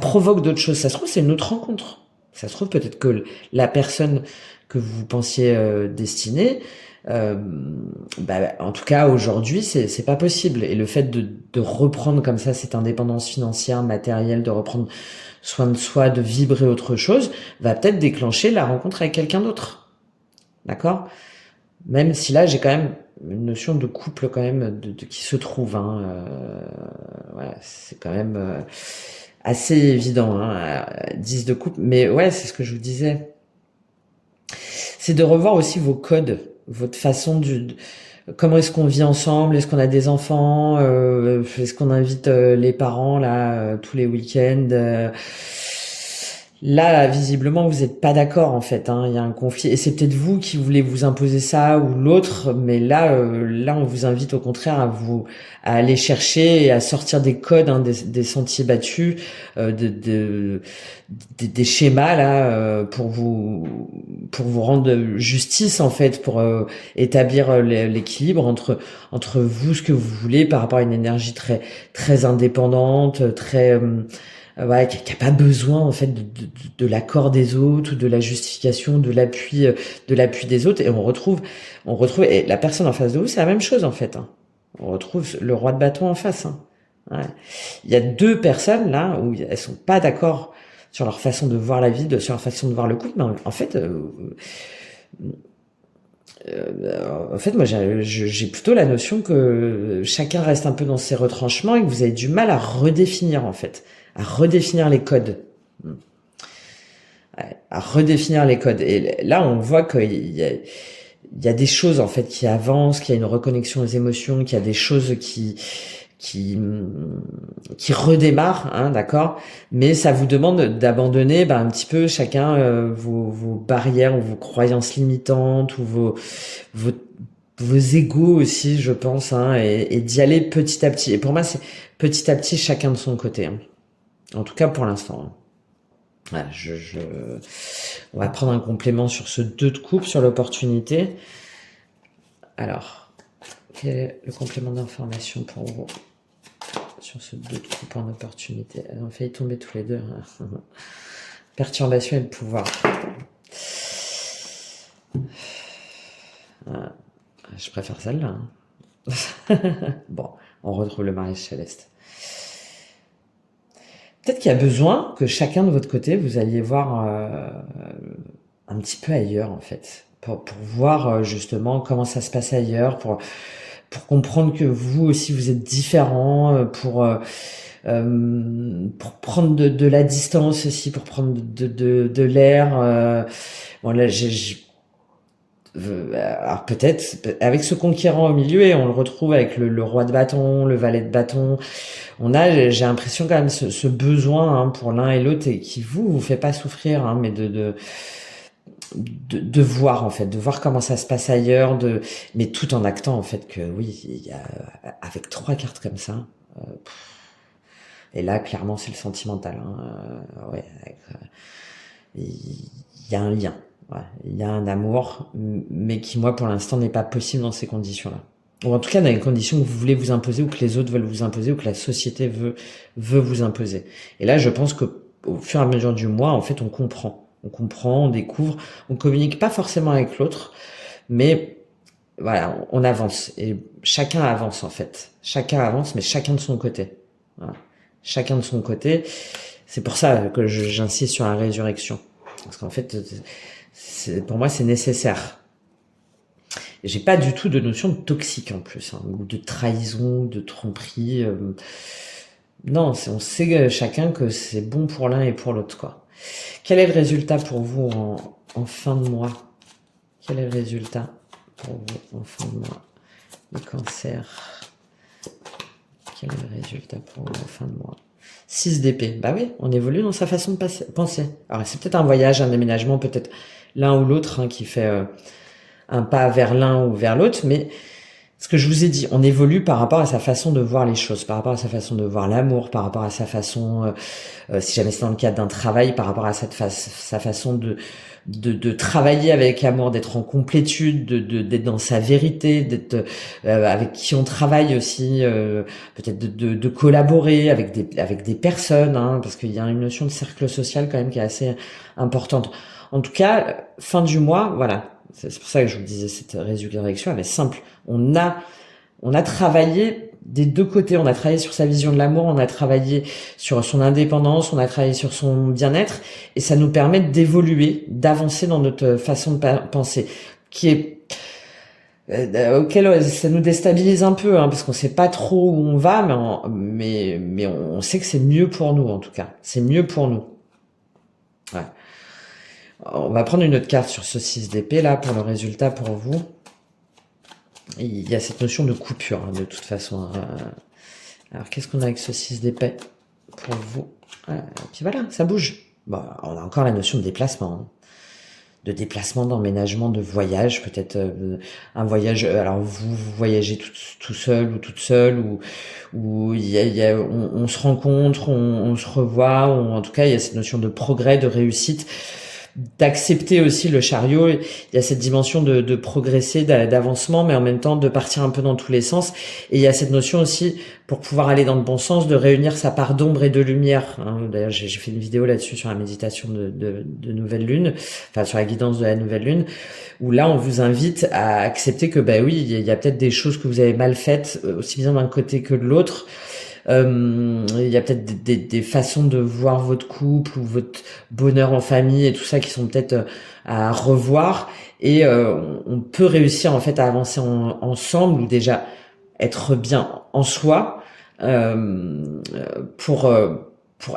provoque d'autres choses. Ça se trouve, c'est une autre rencontre. Ça se trouve, peut-être que la personne que vous pensiez destinée, en tout cas, aujourd'hui, c'est pas possible. Et le fait de reprendre comme ça cette indépendance financière, matérielle, de reprendre soin de soi, de vibrer autre chose, va peut-être déclencher la rencontre avec quelqu'un d'autre. D'accord? Même si là, j'ai quand même une notion de couple quand même qui se trouve. Hein, voilà, c'est quand même assez évident. Hein, 10 de couple. Mais ouais, c'est ce que je vous disais. C'est de revoir aussi vos codes, votre façon comment est-ce qu'on vit ensemble, est-ce qu'on a des enfants, est-ce qu'on invite les parents là tous les week-ends. Là, visiblement, vous n'êtes pas d'accord en fait. Hein. Il y a un conflit, et c'est peut-être vous qui voulez vous imposer ça ou l'autre, mais là, on vous invite au contraire à aller chercher et à sortir des codes, hein, des sentiers battus, des schémas là, pour vous rendre justice en fait, pour établir l'équilibre entre vous, ce que vous voulez par rapport à une énergie très très indépendante, très ouais, qui a pas besoin en fait de l'accord des autres ou de la justification, de l'appui des autres. Et on retrouve et la personne en face de vous, c'est la même chose en fait. Hein. On retrouve le roi de bâton en face. Hein. Ouais. Il y a deux personnes là où elles sont pas d'accord sur leur façon de voir la vie, sur leur façon de voir le couple. Mais en fait, moi, j'ai plutôt la notion que chacun reste un peu dans ses retranchements et que vous avez du mal à redéfinir en fait. À redéfinir les codes. À redéfinir les codes. Et là, on voit qu'il y a des choses, en fait, qui avancent, qu'il y a une reconnexion aux émotions, qu'il y a des choses qui, qui redémarre, hein, d'accord, mais ça vous demande d'abandonner un petit peu chacun vos barrières ou vos croyances limitantes ou vos, vos égos aussi, je pense, hein, et d'y aller petit à petit. Et pour moi, c'est petit à petit, chacun de son côté, hein. En tout cas pour l'instant, hein. Voilà, on va prendre un complément sur ce 2 de coupe, sur l'opportunité. Alors, quel est le complément d'information pour vous sur ce 2 de coupe en opportunité? On a failli tomber tous les deux. Perturbation et le pouvoir. Je préfère celle-là, hein. Bon, on retrouve le mariage céleste. Peut-être qu'il y a besoin que chacun de votre côté, vous alliez voir un petit peu ailleurs, en fait, pour voir justement comment ça se passe ailleurs, pour comprendre que vous aussi, vous êtes différents, pour prendre de la distance aussi, pour prendre de l'air. Bon, là, alors peut-être avec ce conquérant au milieu, et on le retrouve avec le roi de bâton, le valet de bâton. J'ai l'impression quand même ce besoin, hein, pour l'un et l'autre, et qui vous fait pas souffrir, hein, mais de voir, en fait, de voir comment ça se passe ailleurs, mais tout en actant, en fait, que oui, il y a, avec 3 cartes comme ça, et là clairement c'est le sentimental, hein, ouais, il y a un lien. Ouais, il y a un amour, mais qui, moi, pour l'instant, n'est pas possible dans ces conditions-là. Ou en tout cas, dans les conditions que vous voulez vous imposer, ou que les autres veulent vous imposer, ou que la société veut vous imposer. Et là, je pense que au fur et à mesure du mois, en fait, on comprend, on découvre, on communique pas forcément avec l'autre, mais voilà, on avance. Et chacun avance, en fait. Chacun avance, mais chacun de son côté. Voilà. Chacun de son côté. C'est pour ça que j'insiste sur la résurrection. Parce qu'en fait, pour moi, c'est nécessaire. J'ai pas du tout de notion de toxique en plus, hein, ou de trahison, de tromperie. Non, on sait chacun que c'est bon pour l'un et pour l'autre, quoi. Quel est le résultat pour vous en fin de mois? Quel est le résultat pour vous en fin de mois? Le cancer. Quel est le résultat pour vous en fin de mois? 6 d'épée. Bah oui, on évolue dans sa façon de penser. Alors, c'est peut-être un voyage, un déménagement, peut-être l'un ou l'autre, hein, qui fait un pas vers l'un ou vers l'autre, mais ce que je vous ai dit, on évolue par rapport à sa façon de voir les choses, par rapport à sa façon de voir l'amour, par rapport à sa façon, si jamais c'est dans le cadre d'un travail, par rapport à sa façon de travailler avec amour, d'être en complétude, d'être dans sa vérité, d'être avec qui on travaille aussi, peut-être de collaborer avec des personnes, hein, parce qu'il y a une notion de cercle social quand même qui est assez importante. En tout cas, fin du mois, voilà. C'est pour ça que je vous disais, cette résurrection, elle est simple. On a travaillé des 2 côtés. On a travaillé sur sa vision de l'amour, on a travaillé sur son indépendance, on a travaillé sur son bien-être, et ça nous permet d'évoluer, d'avancer dans notre façon de penser, qui est auquel ça nous déstabilise un peu, hein, parce qu'on sait pas trop où on va, mais on sait que c'est mieux pour nous, en tout cas. C'est mieux pour nous. Ouais. On va prendre une autre carte sur ce 6 d'épée, là, pour le résultat pour vous. Il y a cette notion de coupure, hein, de toute façon. Alors, qu'est-ce qu'on a avec ce 6 d'épée pour vous? Et puis voilà, ça bouge. Bon, on a encore la notion de déplacement, hein. De déplacement, d'emménagement, de voyage, peut-être un voyage. Alors vous voyagez tout seul ou toute seule, ou on se rencontre, on se revoit, en tout cas il y a cette notion de progrès, de réussite, d'accepter aussi le chariot. Il y a cette dimension de progresser, d'avancement, mais en même temps de partir un peu dans tous les sens. Et il y a cette notion aussi, pour pouvoir aller dans le bon sens, de réunir sa part d'ombre et de lumière, hein. D'ailleurs, j'ai fait une vidéo là-dessus sur la méditation de nouvelle lune, enfin sur la guidance de la nouvelle lune, où là, on vous invite à accepter que, bah oui, il y a peut-être des choses que vous avez mal faites, aussi bien d'un côté que de l'autre. Il y a peut-être des façons de voir votre couple ou votre bonheur en famille et tout ça qui sont peut-être à revoir, et on peut réussir en fait à avancer ensemble, ou déjà être bien en soi, pour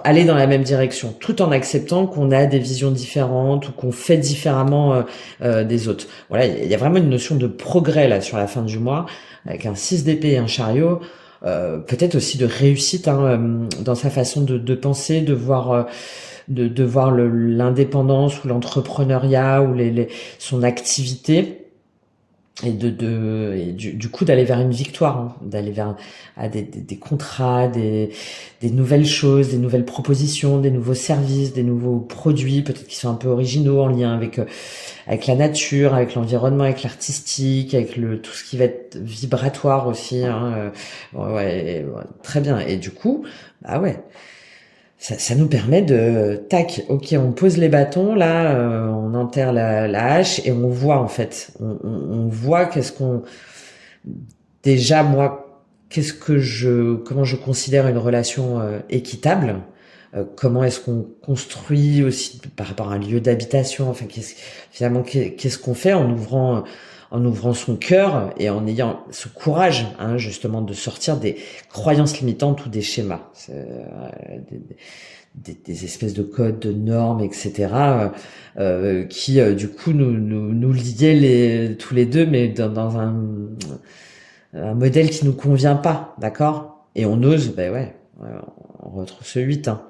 aller dans la même direction, tout en acceptant qu'on a des visions différentes ou qu'on fait différemment des autres. Voilà, il y a vraiment une notion de progrès là sur la fin du mois, avec un 6 d'épée et un chariot. peut-être aussi de réussite hein, dans sa façon de penser, de voir l'indépendance ou l'entrepreneuriat ou son activité et et du coup d'aller vers une victoire, hein, d'aller vers des contrats, des nouvelles choses, des nouvelles propositions, des nouveaux services, des nouveaux produits, peut-être qui sont un peu originaux en lien avec la nature, avec l'environnement, avec l'artistique, avec tout ce qui va être vibratoire aussi. Hein, ouais, très bien. Et du coup, bah ouais. Ça nous permet tac, ok, on pose les bâtons, là, on enterre la hache et on voit en fait, on voit déjà moi, comment je considère une relation équitable, comment est-ce qu'on construit aussi par rapport à un lieu d'habitation, enfin, finalement, qu'est-ce qu'on fait en ouvrant son cœur et en ayant ce courage, hein, justement, de sortir des croyances limitantes ou des schémas. Des espèces de codes, de normes, etc., qui du coup nous liaient tous les deux, mais dans un modèle qui nous convient pas, d'accord. Et on ose, ben ouais, on retrouve ce 8, hein.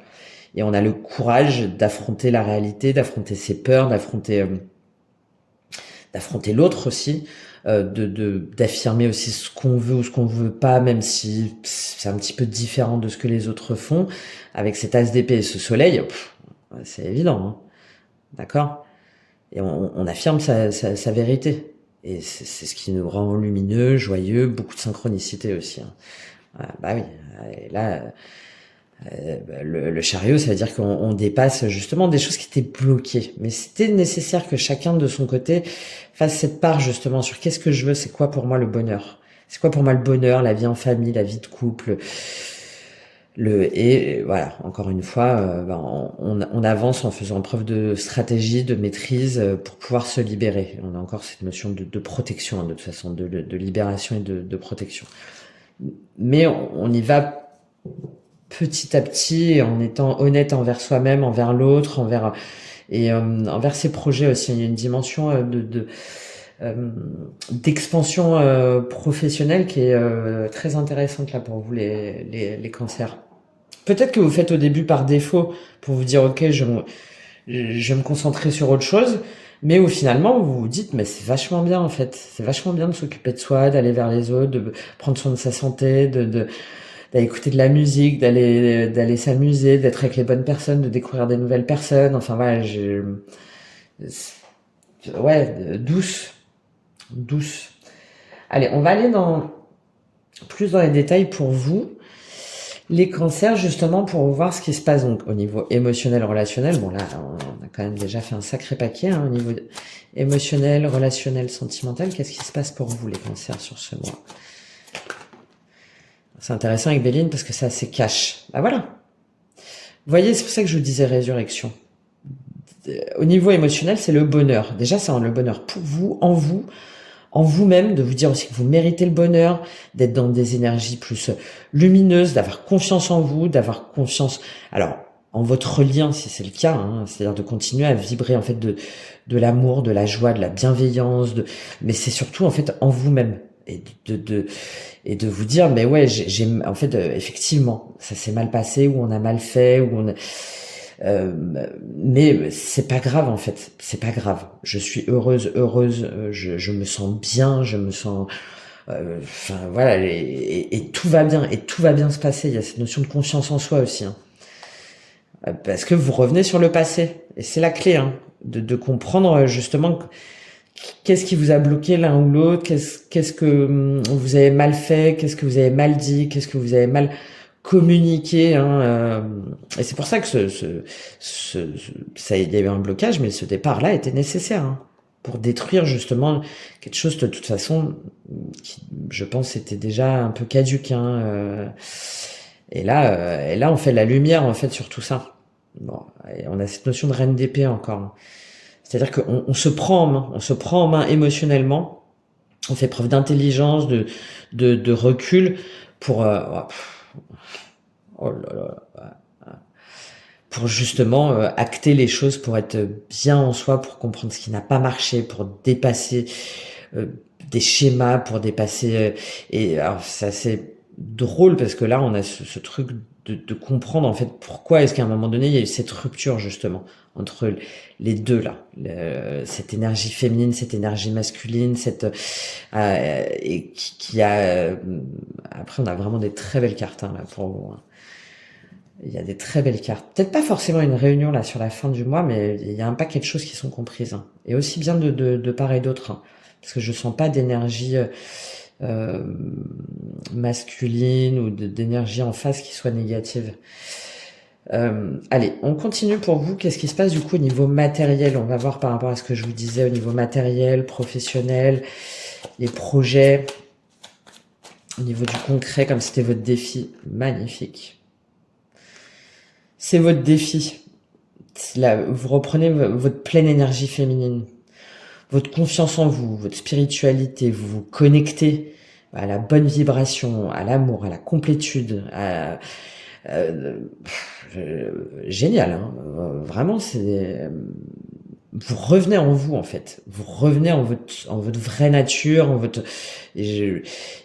Et on a le courage d'affronter la réalité, d'affronter ses peurs, d'affronter l'autre aussi, d'affirmer aussi ce qu'on veut ou ce qu'on veut pas, même si c'est un petit peu différent de ce que les autres font. Avec cet as d'épée et ce soleil, c'est évident, hein. D'accord. Et on affirme sa vérité. Et c'est ce qui nous rend lumineux, joyeux, beaucoup de synchronicité aussi, hein. Bah oui. Et là, le chariot, ça veut dire qu'on dépasse justement des choses qui étaient bloquées. Mais c'était nécessaire que chacun de son côté fasse cette part justement sur qu'est-ce que je veux, c'est quoi pour moi le bonheur. C'est quoi pour moi le bonheur, la vie en famille, la vie de couple. Et voilà, encore une fois, on avance en faisant preuve de stratégie, de maîtrise pour pouvoir se libérer. On a encore cette notion de protection, hein, de toute façon, de libération et de protection. Mais on y va petit à petit, en étant honnête envers soi-même, envers l'autre, envers ses projets aussi. Il y a une dimension d'expansion professionnelle qui est très intéressante là pour vous les cancers. Peut-être que vous faites au début par défaut pour vous dire ok, je vais me concentrer sur autre chose, mais où finalement vous vous dites mais c'est vachement bien en fait, c'est vachement bien de s'occuper de soi, d'aller vers les autres, de prendre soin de sa santé, d'aller écouter de la musique, d'aller s'amuser, d'être avec les bonnes personnes, de découvrir des nouvelles personnes. Enfin voilà, ouais, douce. Allez, on va aller plus dans les détails pour vous. Les cancers, justement, pour voir ce qui se passe donc au niveau émotionnel, relationnel. Bon, là, on a quand même déjà fait un sacré paquet, hein, au niveau émotionnel, relationnel, sentimental. Qu'est-ce qui se passe pour vous, les cancers, sur ce mois? C'est intéressant avec Béline parce que c'est assez cash. Bah voilà. Vous voyez, c'est pour ça que je vous disais résurrection. Au niveau émotionnel, c'est le bonheur. Déjà, c'est le bonheur pour vous, en vous-même, de vous dire aussi que vous méritez le bonheur, d'être dans des énergies plus lumineuses, d'avoir confiance en vous, d'avoir confiance, alors, en votre lien, si c'est le cas, hein, c'est-à-dire de continuer à vibrer, en fait, de l'amour, de la joie, de la bienveillance, mais c'est surtout, en fait, en vous-même. Et de vous dire, mais ouais, en fait, effectivement, ça s'est mal passé, ou on a mal fait, mais c'est pas grave en fait, c'est pas grave. Je suis heureuse, je me sens bien, je me sens, enfin voilà, et tout va bien, et tout va bien se passer. Il y a cette notion de confiance en soi aussi, hein. Parce que vous revenez sur le passé, et c'est la clé, hein, de comprendre justement qu'est-ce qui vous a bloqué l'un ou l'autre, qu'est-ce que vous avez mal fait, qu'est-ce que vous avez mal dit, qu'est-ce que vous avez mal communiquer, hein, et c'est pour ça que il y a eu un blocage, mais ce départ-là était nécessaire, hein, pour détruire justement quelque chose de toute façon qui, je pense, était déjà un peu caduque, hein, et là, on fait la lumière en fait sur tout ça. Bon, et on a cette notion de reine d'épée encore, hein. C'est-à-dire qu'on se prend en main émotionnellement, on fait preuve d'intelligence, de recul pour oh là là, pour justement acter les choses, pour être bien en soi, pour comprendre ce qui n'a pas marché, pour dépasser des schémas, pour dépasser et alors c'est assez drôle parce que là, on a ce truc de comprendre en fait pourquoi est-ce qu'à un moment donné, il y a eu cette rupture justement entre les deux là, cette énergie féminine, cette énergie masculine, et qui a après on a vraiment des très belles cartes hein, là pour vous. Hein. Il y a des très belles cartes. Peut-être pas forcément une réunion là sur la fin du mois, mais il y a un paquet de choses qui sont comprises. Hein. Et aussi bien de part et d'autre. Hein. Parce que je sens pas d'énergie masculine ou d'énergie en face qui soit négative. Allez, on continue pour vous. Qu'est-ce qui se passe du coup au niveau matériel? On va voir par rapport à ce que je vous disais au niveau matériel, professionnel, les projets, au niveau du concret, comme c'était votre défi. Magnifique. C'est votre défi. Là, vous reprenez votre pleine énergie féminine, votre confiance en vous, votre spiritualité, vous vous connectez à la bonne vibration, à l'amour, à la complétude. Génial, hein. Vraiment, vous revenez en vous en fait, vous revenez en votre vraie nature, il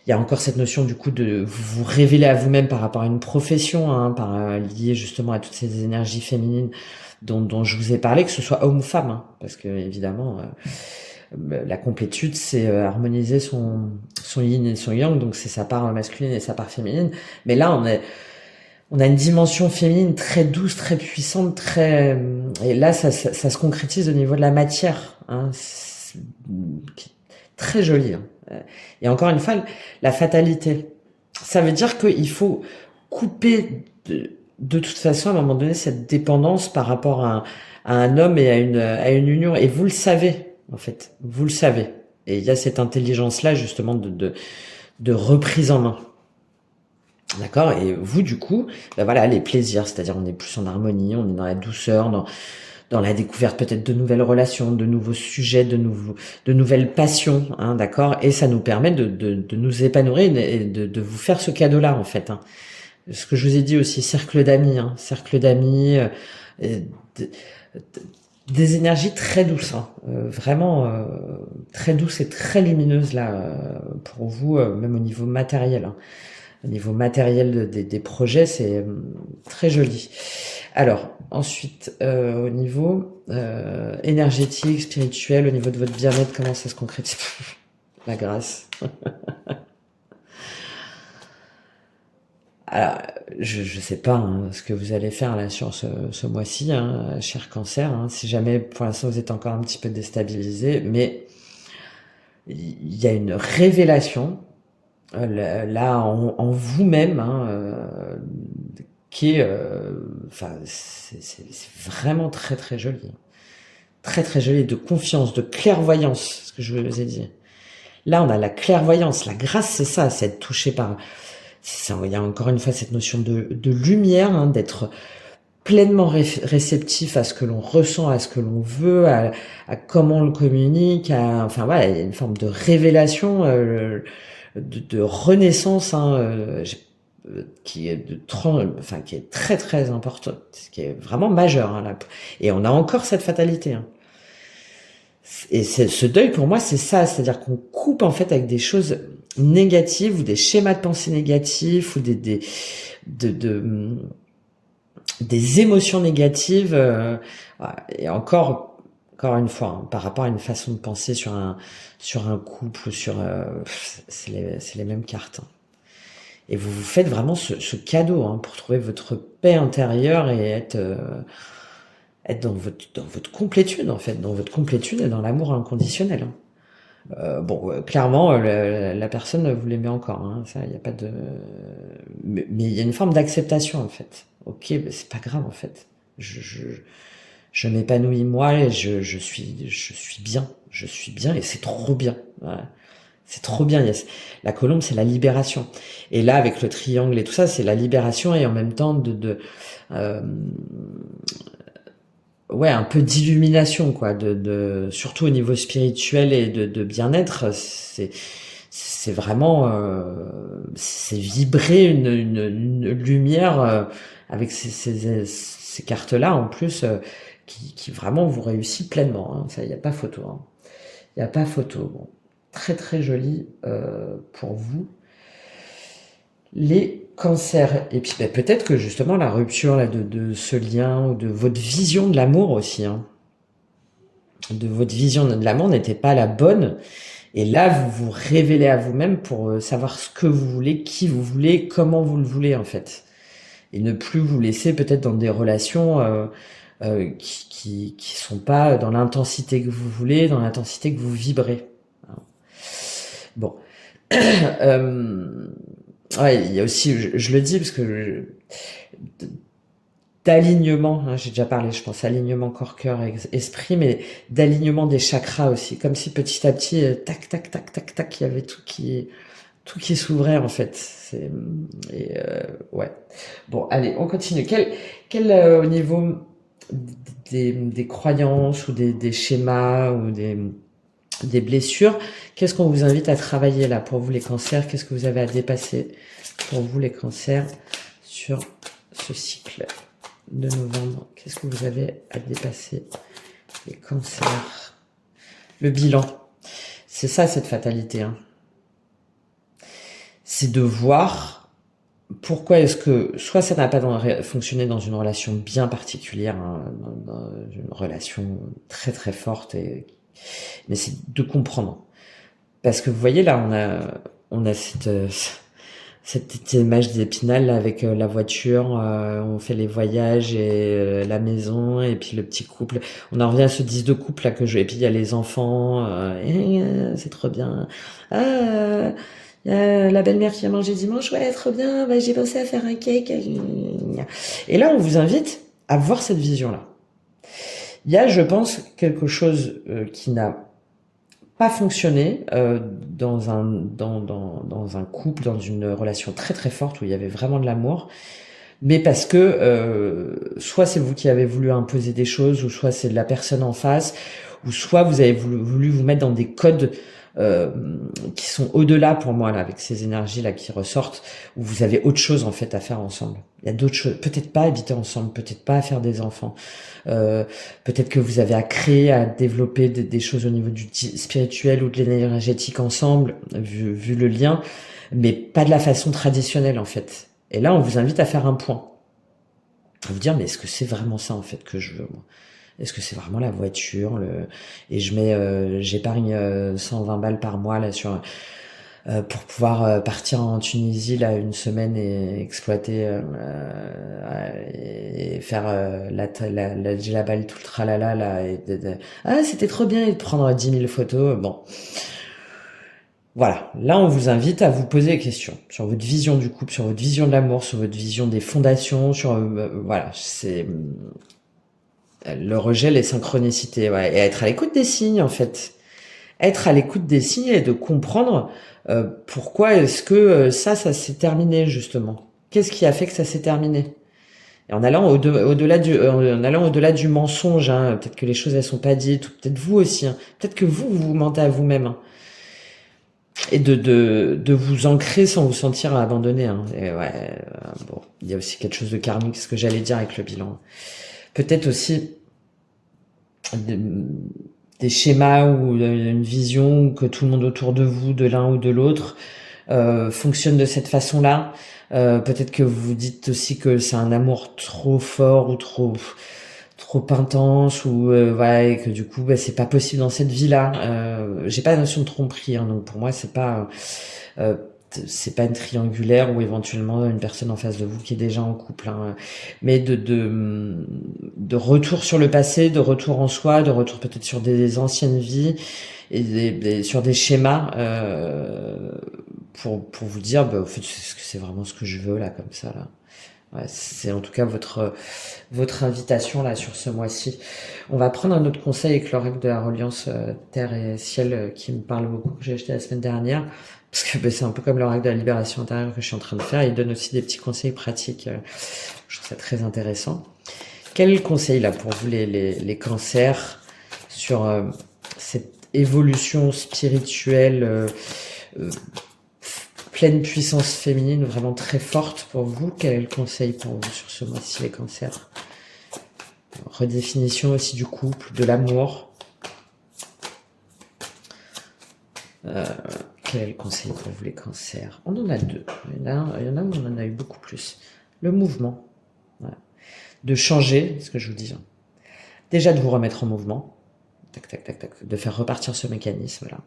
y a encore cette notion du coup de vous révéler à vous-même par rapport à une profession, hein, liée justement à toutes ces énergies féminines dont je vous ai parlé, que ce soit homme ou femme, hein, parce que évidemment la complétude c'est harmoniser son yin et son yang, donc c'est sa part masculine et sa part féminine, mais là on a une dimension féminine très douce, très puissante, et là ça se concrétise au niveau de la matière, hein, très joli. Hein. Et encore une fois, la fatalité, ça veut dire qu'il faut couper de toute façon à un moment donné cette dépendance par rapport à un homme et à une union. Et vous le savez, en fait, vous le savez. Et il y a cette intelligence-là justement de reprise en main. D'accord. Et vous, du coup, ben voilà, les plaisirs, c'est-à-dire on est plus en harmonie, on est dans la douceur, dans la découverte peut-être de nouvelles relations, de nouveaux sujets, de nouvelles passions, hein, d'accord. Et ça nous permet de nous épanouir et de vous faire ce cadeau-là, en fait. Hein. Ce que je vous ai dit aussi, cercle d'amis, hein, des énergies très douces, hein, vraiment très douces et très lumineuses là pour vous, même au niveau matériel. Hein. Au niveau matériel des projets, c'est très joli. Alors, ensuite, au niveau énergétique, spirituel, au niveau de votre bien-être, comment ça se concrétise? La grâce. Alors, je sais pas hein, ce que vous allez faire là sur ce mois-ci, hein, cher Cancer. Hein, si jamais, pour l'instant, vous êtes encore un petit peu déstabilisé, mais il y a une révélation là en vous-même hein, qui est enfin c'est vraiment très très joli, très très joli, de confiance, de clairvoyance, ce que je vous ai dit. Là on a la clairvoyance, la grâce, c'est ça, c'est être touché par ça. Il y a encore une fois cette notion de lumière, hein, d'être pleinement réceptif à ce que l'on ressent, à ce que l'on veut, à comment on le communique, enfin voilà, il y a une forme de révélation, de renaissance, hein, qui est qui est très très importante, qui est vraiment majeur. Hein, là. Et on a encore cette fatalité. Hein. Et ce deuil pour moi, c'est ça, c'est-à-dire qu'on coupe en fait avec des choses négatives ou des schémas de pensée négatifs ou des émotions négatives. Et encore une fois, hein, par rapport à une façon de penser sur un couple, c'est les mêmes cartes. Hein. Et vous vous faites vraiment ce cadeau hein, pour trouver votre paix intérieure et être dans votre complétude en fait, dans votre complétude et dans l'amour inconditionnel. Hein. Clairement, la personne vous l'aimez encore. Hein, ça, il y a pas de. Mais il y a une forme d'acceptation en fait. Ok, c'est pas grave en fait. Je m'épanouis moi et je suis bien et c'est trop bien. Voilà. C'est trop bien. La colombe, c'est la libération. Et là, avec le triangle et tout ça, c'est la libération et en même temps ouais, un peu d'illumination, quoi. Surtout au niveau spirituel et de bien-être, c'est vraiment, c'est vibrer une lumière avec ces cartes-là en plus qui vraiment vous réussit pleinement. Hein. Ça, il n'y a pas photo. Hein. Il n'y a pas photo. Bon. Très très joli pour vous. les cancers. Et puis peut-être que justement la rupture là, de ce lien, ou de votre vision de l'amour aussi, hein, de votre vision de l'amour n'était pas la bonne. Et là, vous vous révélez à vous-même pour savoir ce que vous voulez, qui vous voulez, comment vous le voulez en fait. Et ne plus vous laisser peut-être dans des relations qui sont pas dans l'intensité que vous voulez, dans l'intensité que vous vibrez. Bon. Ouais, il y a aussi, je le dis parce que d'alignement, hein, j'ai déjà parlé, je pense, alignement corps, cœur, esprit, mais d'alignement des chakras aussi, comme si petit à petit, tac, tac, tac, tac, tac, il y avait tout qui s'ouvrait en fait. Ouais. Bon, allez, on continue. Au niveau des croyances ou des schémas ou des blessures, qu'est-ce qu'on vous invite à travailler là pour vous les cancers? Qu'est-ce que vous avez à dépasser pour vous les cancers sur ce cycle de novembre? Qu'est-ce que vous avez à dépasser les cancers? Le bilan. C'est ça cette fatalité, hein. C'est de voir pourquoi est-ce que soit ça n'a pas fonctionné dans une relation bien particulière, hein, dans une relation très très forte, mais c'est de comprendre. Parce que vous voyez là, on a cette petite image d'Épinal là, avec la voiture, on fait les voyages et la maison et puis le petit couple. On en revient à ce 10 de couple là et puis il y a les enfants, c'est trop bien. Ah, la belle-mère qui a mangé dimanche, ouais, trop bien, bah, j'ai pensé à faire un cake. Et là, on vous invite à voir cette vision-là. Il y a, je pense, quelque chose qui n'a pas fonctionné dans un couple, dans une relation très très forte où il y avait vraiment de l'amour, mais parce que soit c'est vous qui avez voulu imposer des choses, ou soit c'est de la personne en face, ou soit vous avez voulu vous mettre dans des codes qui sont au-delà pour moi là, avec ces énergies là qui ressortent, où vous avez autre chose en fait à faire ensemble. Il y a d'autres choses, peut-être pas habiter ensemble, peut-être pas à faire des enfants, peut-être que vous avez à créer, à développer des choses au niveau du spirituel ou de l'énergétique ensemble, vu le lien, mais pas de la façon traditionnelle en fait. Et là, on vous invite à faire un point, à vous dire mais est-ce que c'est vraiment ça en fait que je veux moi? Est-ce que c'est vraiment la voiture et j'épargne 120 balles par mois là pour pouvoir partir en Tunisie là une semaine et exploiter et faire la djellabal tout le tralala là ah c'était trop bien et de prendre 10 000 photos. Bon, voilà, là on vous invite à vous poser des questions sur votre vision du couple, sur votre vision de l'amour, sur votre vision des fondations, voilà, c'est le rejet, les synchronicités, ouais, et être à l'écoute des signes en fait. Être à l'écoute des signes et de comprendre pourquoi est-ce que ça s'est terminé justement. Qu'est-ce qui a fait que ça s'est terminé? Et en allant au-delà du mensonge, hein, peut-être que les choses elles sont pas dites, ou peut-être vous aussi, hein, peut-être que vous mentez à vous-même, hein, et de vous ancrer sans vous sentir abandonné. Hein. Et ouais, bon, il y a aussi quelque chose de karmique, ce que j'allais dire avec le bilan. Peut-être aussi des schémas ou une vision que tout le monde autour de vous, de l'un ou de l'autre, fonctionne de cette façon-là. Peut-être que vous dites aussi que c'est un amour trop fort ou trop intense, ou voilà, et que du coup c'est pas possible dans cette vie-là. J'ai pas la notion de tromperie, hein, donc pour moi c'est pas une triangulaire ou éventuellement une personne en face de vous qui est déjà en couple, hein, mais de retour sur le passé, de retour en soi, de retour peut-être sur des anciennes vies et sur des schémas pour vous dire au fait est-ce que c'est vraiment ce que je veux là comme ça là. Ouais, c'est en tout cas votre invitation là sur ce mois-ci. On va prendre un autre conseil avec l'oracle de la reliance terre et ciel qui me parle beaucoup, que j'ai acheté la semaine dernière, parce que c'est un peu comme l'oracle de la libération intérieure que je suis en train de faire. Il donne aussi des petits conseils pratiques. Je trouve ça très intéressant. Quel conseil là pour vous les cancers sur cette évolution spirituelle pleine puissance féminine, vraiment très forte pour vous? Quel est le conseil pour vous sur ce mois-ci, les cancers? Redéfinition aussi du couple, de l'amour. Quel est le conseil pour vous les cancers? On en a deux. Il y en a où on en a eu beaucoup plus. Le mouvement. Voilà. De changer, ce que je vous dis. Déjà de vous remettre en mouvement. Tac, tac, tac, tac. De faire repartir ce mécanisme là.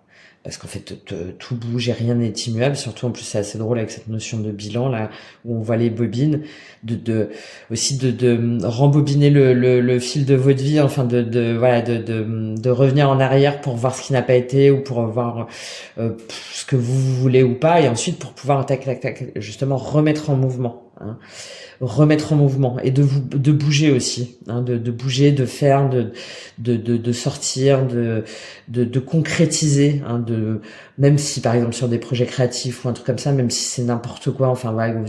Parce qu'en fait, tout bouge et rien n'est immuable. Surtout, en plus, c'est assez drôle avec cette notion de bilan, là, où on voit les bobines. Aussi de rembobiner le fil de votre vie, enfin, voilà, de revenir en arrière pour voir ce qui n'a pas été ou pour voir ce que vous voulez ou pas. Et ensuite, pour pouvoir, tac, tac, tac, justement, remettre en mouvement. Hein. Remettre en mouvement et de bouger aussi, hein, de bouger, de faire, de sortir, de concrétiser, hein, même si par exemple sur des projets créatifs ou un truc comme ça, même si c'est n'importe quoi, enfin voilà, vous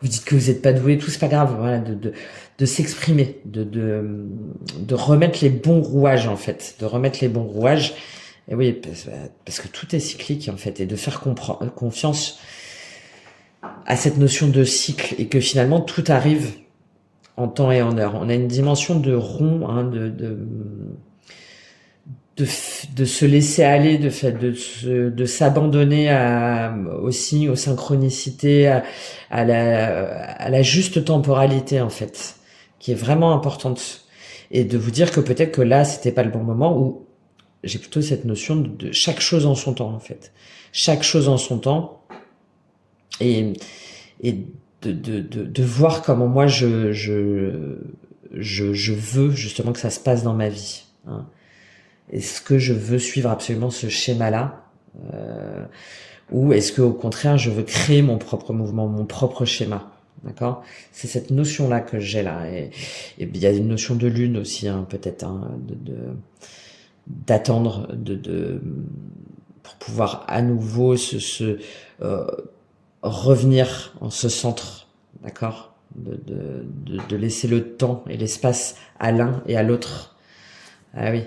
dites que vous n'êtes pas doué, tout c'est pas grave, voilà, de s'exprimer, de remettre les bons rouages en fait, de remettre les bons rouages. Et oui, parce que tout est cyclique en fait, et de faire confiance à cette notion de cycle et que finalement tout arrive en temps et en heure. On a une dimension de rond, hein, de se laisser aller, de s'abandonner aux signes, aux synchronicités, à la juste temporalité en fait, qui est vraiment importante. Et de vous dire que peut-être que là c'était pas le bon moment, ou j'ai plutôt cette notion de chaque chose en son temps en fait. Chaque chose en son temps. Et de voir comment moi je veux justement que ça se passe dans ma vie. Hein. Est-ce que je veux suivre absolument ce schéma-là ou est-ce que au contraire je veux créer mon propre mouvement, mon propre schéma? D'accord? C'est cette notion-là que j'ai là. Et il y a une notion de lune aussi, hein, peut-être, hein, d'attendre, pour pouvoir à nouveau revenir en ce centre, d'accord, de laisser le temps et l'espace à l'un et à l'autre. Ah oui,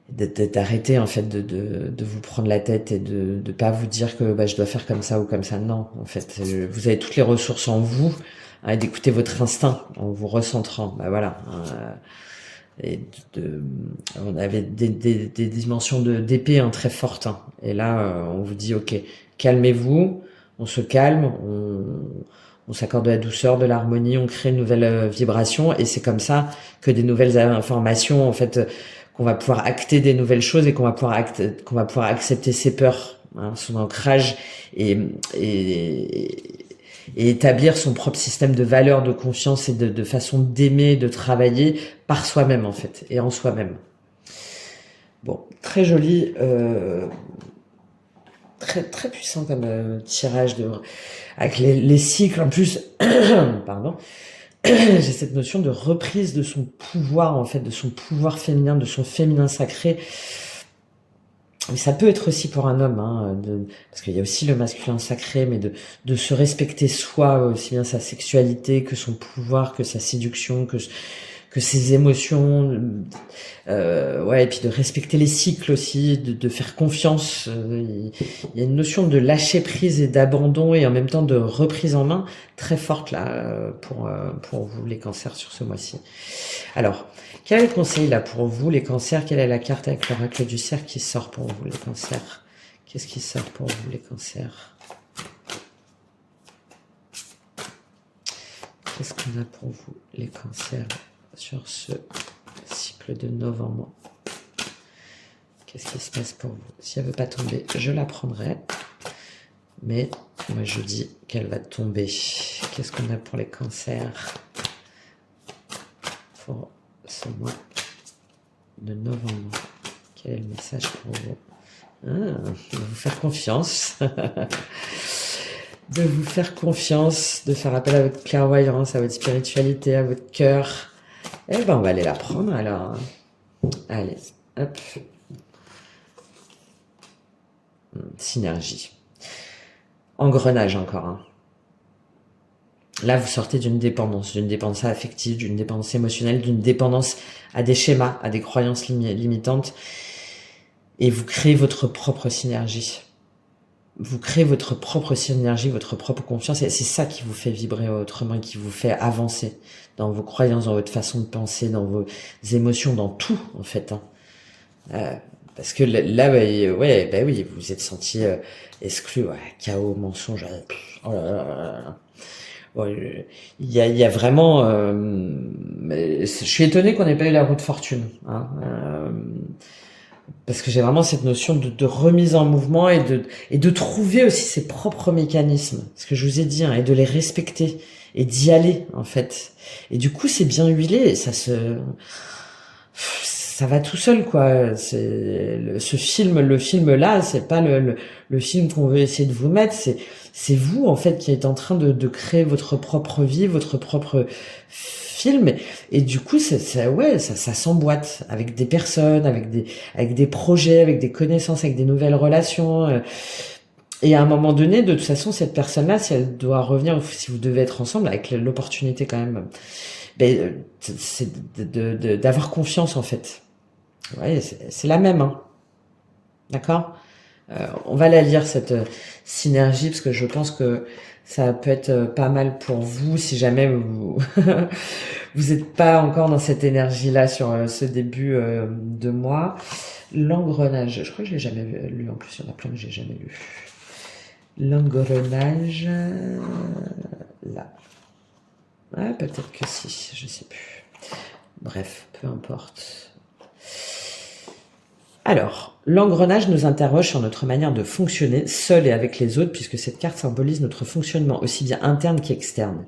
d'arrêter en fait de vous prendre la tête et de pas vous dire que bah, je dois faire comme ça ou comme ça. Non, en fait, vous avez toutes les ressources en vous, hein, et d'écouter votre instinct en vous recentrant. Bah voilà. Et on avait des dimensions d'épée, hein, très fortes. Hein. Et là, on vous dit, ok, calmez-vous. On se calme, on s'accorde de la douceur, de l'harmonie, on crée une nouvelle vibration et c'est comme ça que des nouvelles informations, en fait, qu'on va pouvoir acter des nouvelles choses et qu'on va pouvoir accepter ses peurs, hein, son ancrage et établir son propre système de valeurs, de confiance et de façon d'aimer, de travailler par soi-même en fait et en soi-même. Bon, très joli. Très, très puissant comme tirage avec les cycles en plus. Pardon. J'ai cette notion de reprise de son pouvoir en fait, de son pouvoir féminin, de son féminin sacré. Mais ça peut être aussi pour un homme, hein, parce qu'il y a aussi le masculin sacré, mais de se respecter soi, aussi bien sa sexualité que son pouvoir, que sa séduction, que ses émotions, ouais, et puis de respecter les cycles aussi, de faire confiance. Il y a une notion de lâcher prise et d'abandon et en même temps de reprise en main très forte là pour vous les cancers sur ce mois-ci. Alors, quel est le conseil là pour vous les cancers? Quelle est la carte avec l'oracle du cercle qui sort pour vous les cancers? Qu'est-ce qui sort pour vous les cancers? Qu'est-ce qu'on a pour vous les cancers sur ce cycle de novembre? Qu'est-ce qui se passe pour vous? Si elle ne veut pas tomber, je la prendrai. Mais moi, je dis qu'elle va tomber. Qu'est-ce qu'on a pour les cancers pour ce mois de novembre? Quel est le message pour vous? De vous faire confiance. De vous faire confiance, de faire appel à votre clairvoyance, à votre spiritualité, à votre cœur. Eh ben, on va aller la prendre alors. Allez, hop. Synergie. Engrenage encore. Hein. Là, vous sortez d'une dépendance affective, d'une dépendance émotionnelle, d'une dépendance à des schémas, à des croyances limitantes. Et vous créez votre propre synergie. Vous créez votre propre synergie, votre propre confiance. Et c'est ça qui vous fait vibrer autrement, qui vous fait avancer dans vos croyances, dans votre façon de penser, dans vos émotions, dans tout, en fait. Hein. Parce que là, ouais, bah oui, vous vous êtes senti exclu, ouais, chaos, mensonge, oh là là là là. Ouais, il y a vraiment. Mais je suis étonné qu'on n'ait pas eu la roue de fortune, hein, parce que j'ai vraiment cette notion de remise en mouvement et de trouver aussi ses propres mécanismes, ce que je vous ai dit, hein, et de les respecter et d'y aller en fait. Et du coup, c'est bien huilé, et ça va tout seul quoi. Le film là, c'est pas le film qu'on veut essayer de vous mettre, c'est vous en fait qui êtes en train de créer votre propre vie, votre propre film, et du coup ouais, ça s'emboîte avec des personnes, avec des projets, avec des connaissances, avec des nouvelles relations. Et à un moment donné, de toute façon, cette personne-là, si elle doit revenir, ou si vous devez être ensemble, avec l'opportunité quand même, c'est d'avoir confiance en fait. Ouais, c'est la même, hein. D'accord? On va la lire, cette synergie, parce que je pense que ça peut être pas mal pour vous, si jamais vous vous n'êtes pas encore dans cette énergie-là sur ce début de mois. L'engrenage, je crois que je l'ai jamais lu, en plus il y en a plein que j'ai jamais lu. L'engrenage, là. Ah, peut-être que si, je sais plus. Bref, peu importe. Alors, l'engrenage nous interroge sur notre manière de fonctionner, seul et avec les autres, puisque cette carte symbolise notre fonctionnement aussi bien interne qu'externe.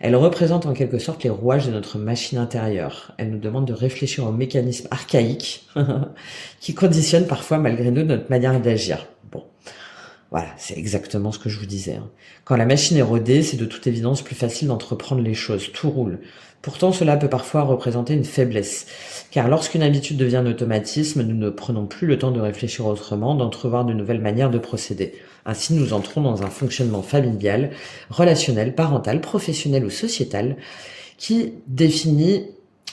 Elle représente en quelque sorte les rouages de notre machine intérieure. Elle nous demande de réfléchir aux mécanismes archaïques qui conditionnent parfois, malgré nous, notre manière d'agir. Bon, voilà, c'est exactement ce que je vous disais, hein. Quand la machine est rodée, c'est de toute évidence plus facile d'entreprendre les choses, tout roule. Pourtant, cela peut parfois représenter une faiblesse, car lorsqu'une habitude devient un automatisme, nous ne prenons plus le temps de réfléchir autrement, d'entrevoir de nouvelles manières de procéder. Ainsi, nous entrons dans un fonctionnement familial, relationnel, parental, professionnel ou sociétal, qui définit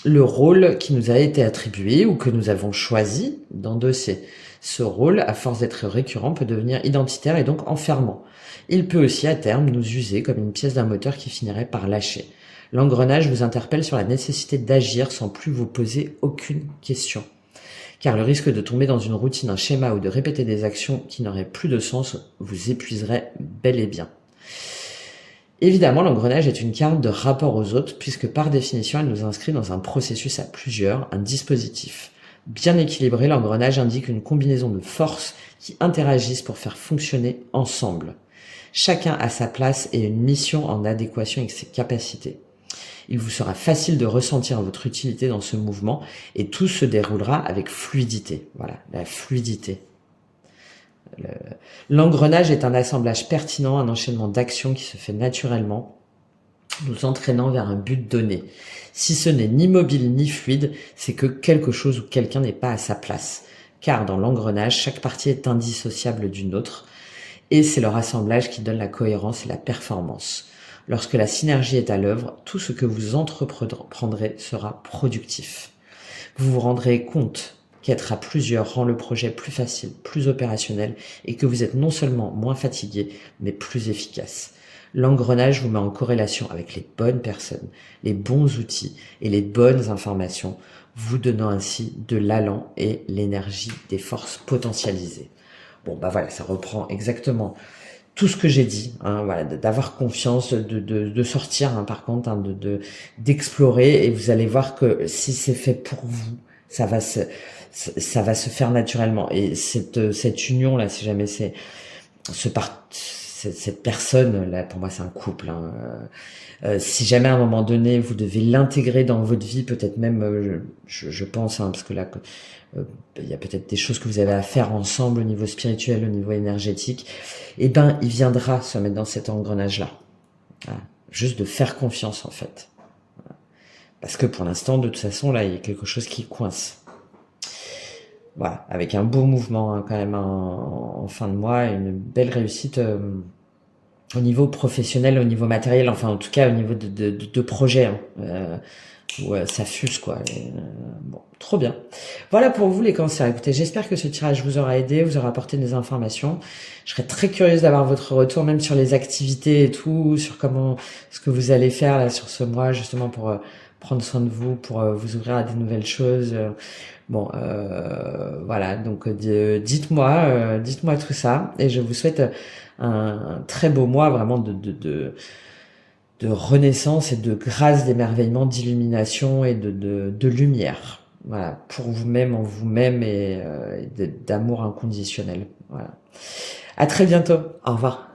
le rôle qui nous a été attribué ou que nous avons choisi d'endosser. Ce rôle, à force d'être récurrent, peut devenir identitaire et donc enfermant. Il peut aussi, à terme, nous user comme une pièce d'un moteur qui finirait par lâcher. L'engrenage vous interpelle sur la nécessité d'agir sans plus vous poser aucune question. Car le risque de tomber dans une routine, un schéma ou de répéter des actions qui n'auraient plus de sens vous épuiserait bel et bien. Évidemment, l'engrenage est une carte de rapport aux autres, puisque par définition, elle nous inscrit dans un processus à plusieurs, un dispositif. Bien équilibré, l'engrenage indique une combinaison de forces qui interagissent pour faire fonctionner ensemble. Chacun a sa place et une mission en adéquation avec ses capacités. Il vous sera facile de ressentir votre utilité dans ce mouvement et tout se déroulera avec fluidité. Voilà, la fluidité. L'engrenage est un assemblage pertinent, un enchaînement d'actions qui se fait naturellement, nous entraînant vers un but donné. Si ce n'est ni mobile ni fluide, c'est que quelque chose ou quelqu'un n'est pas à sa place. Car dans l'engrenage, chaque partie est indissociable d'une autre, et c'est leur assemblage qui donne la cohérence et la performance. Lorsque la synergie est à l'œuvre, tout ce que vous entreprendrez sera productif. Vous vous rendrez compte qu'être à plusieurs rend le projet plus facile, plus opérationnel, et que vous êtes non seulement moins fatigué, mais plus efficace. L'engrenage vous met en corrélation avec les bonnes personnes, les bons outils et les bonnes informations, vous donnant ainsi de l'allant et l'énergie des forces potentialisées. Bon, bah voilà, ça reprend exactement tout ce que j'ai dit, hein, voilà, d'avoir confiance, de sortir, hein, par contre, hein, d'explorer, et vous allez voir que si c'est fait pour vous, ça va se faire naturellement. Et cette union là, si jamais cette personne là, pour moi c'est un couple, hein, si jamais à un moment donné vous devez l'intégrer dans votre vie, peut-être même, je pense, hein, parce que là il y a peut-être des choses que vous avez à faire ensemble au niveau spirituel, au niveau énergétique, et ben il viendra se mettre dans cet engrenage là. Voilà. Juste de faire confiance en fait. Voilà. Parce que pour l'instant, de toute façon, là, il y a quelque chose qui coince. Voilà, avec un beau mouvement, hein, quand même en fin de mois, une belle réussite au niveau professionnel, au niveau matériel, enfin en tout cas au niveau de projet, hein, où ça fuse quoi. Bon, trop bien. Voilà pour vous les cancers. Écoutez, j'espère que ce tirage vous aura aidé, vous aura apporté des informations. Je serais très curieuse d'avoir votre retour, même sur les activités et tout, sur comment, ce que vous allez faire là sur ce mois justement prendre soin de vous, pour vous ouvrir à des nouvelles choses. Bon, voilà, donc dites-moi tout ça, et je vous souhaite un très beau mois, vraiment de renaissance et de grâce, d'émerveillement, d'illumination et de lumière. Voilà, pour vous-même, en vous-même, et d'amour inconditionnel. Voilà. À très bientôt. Au revoir.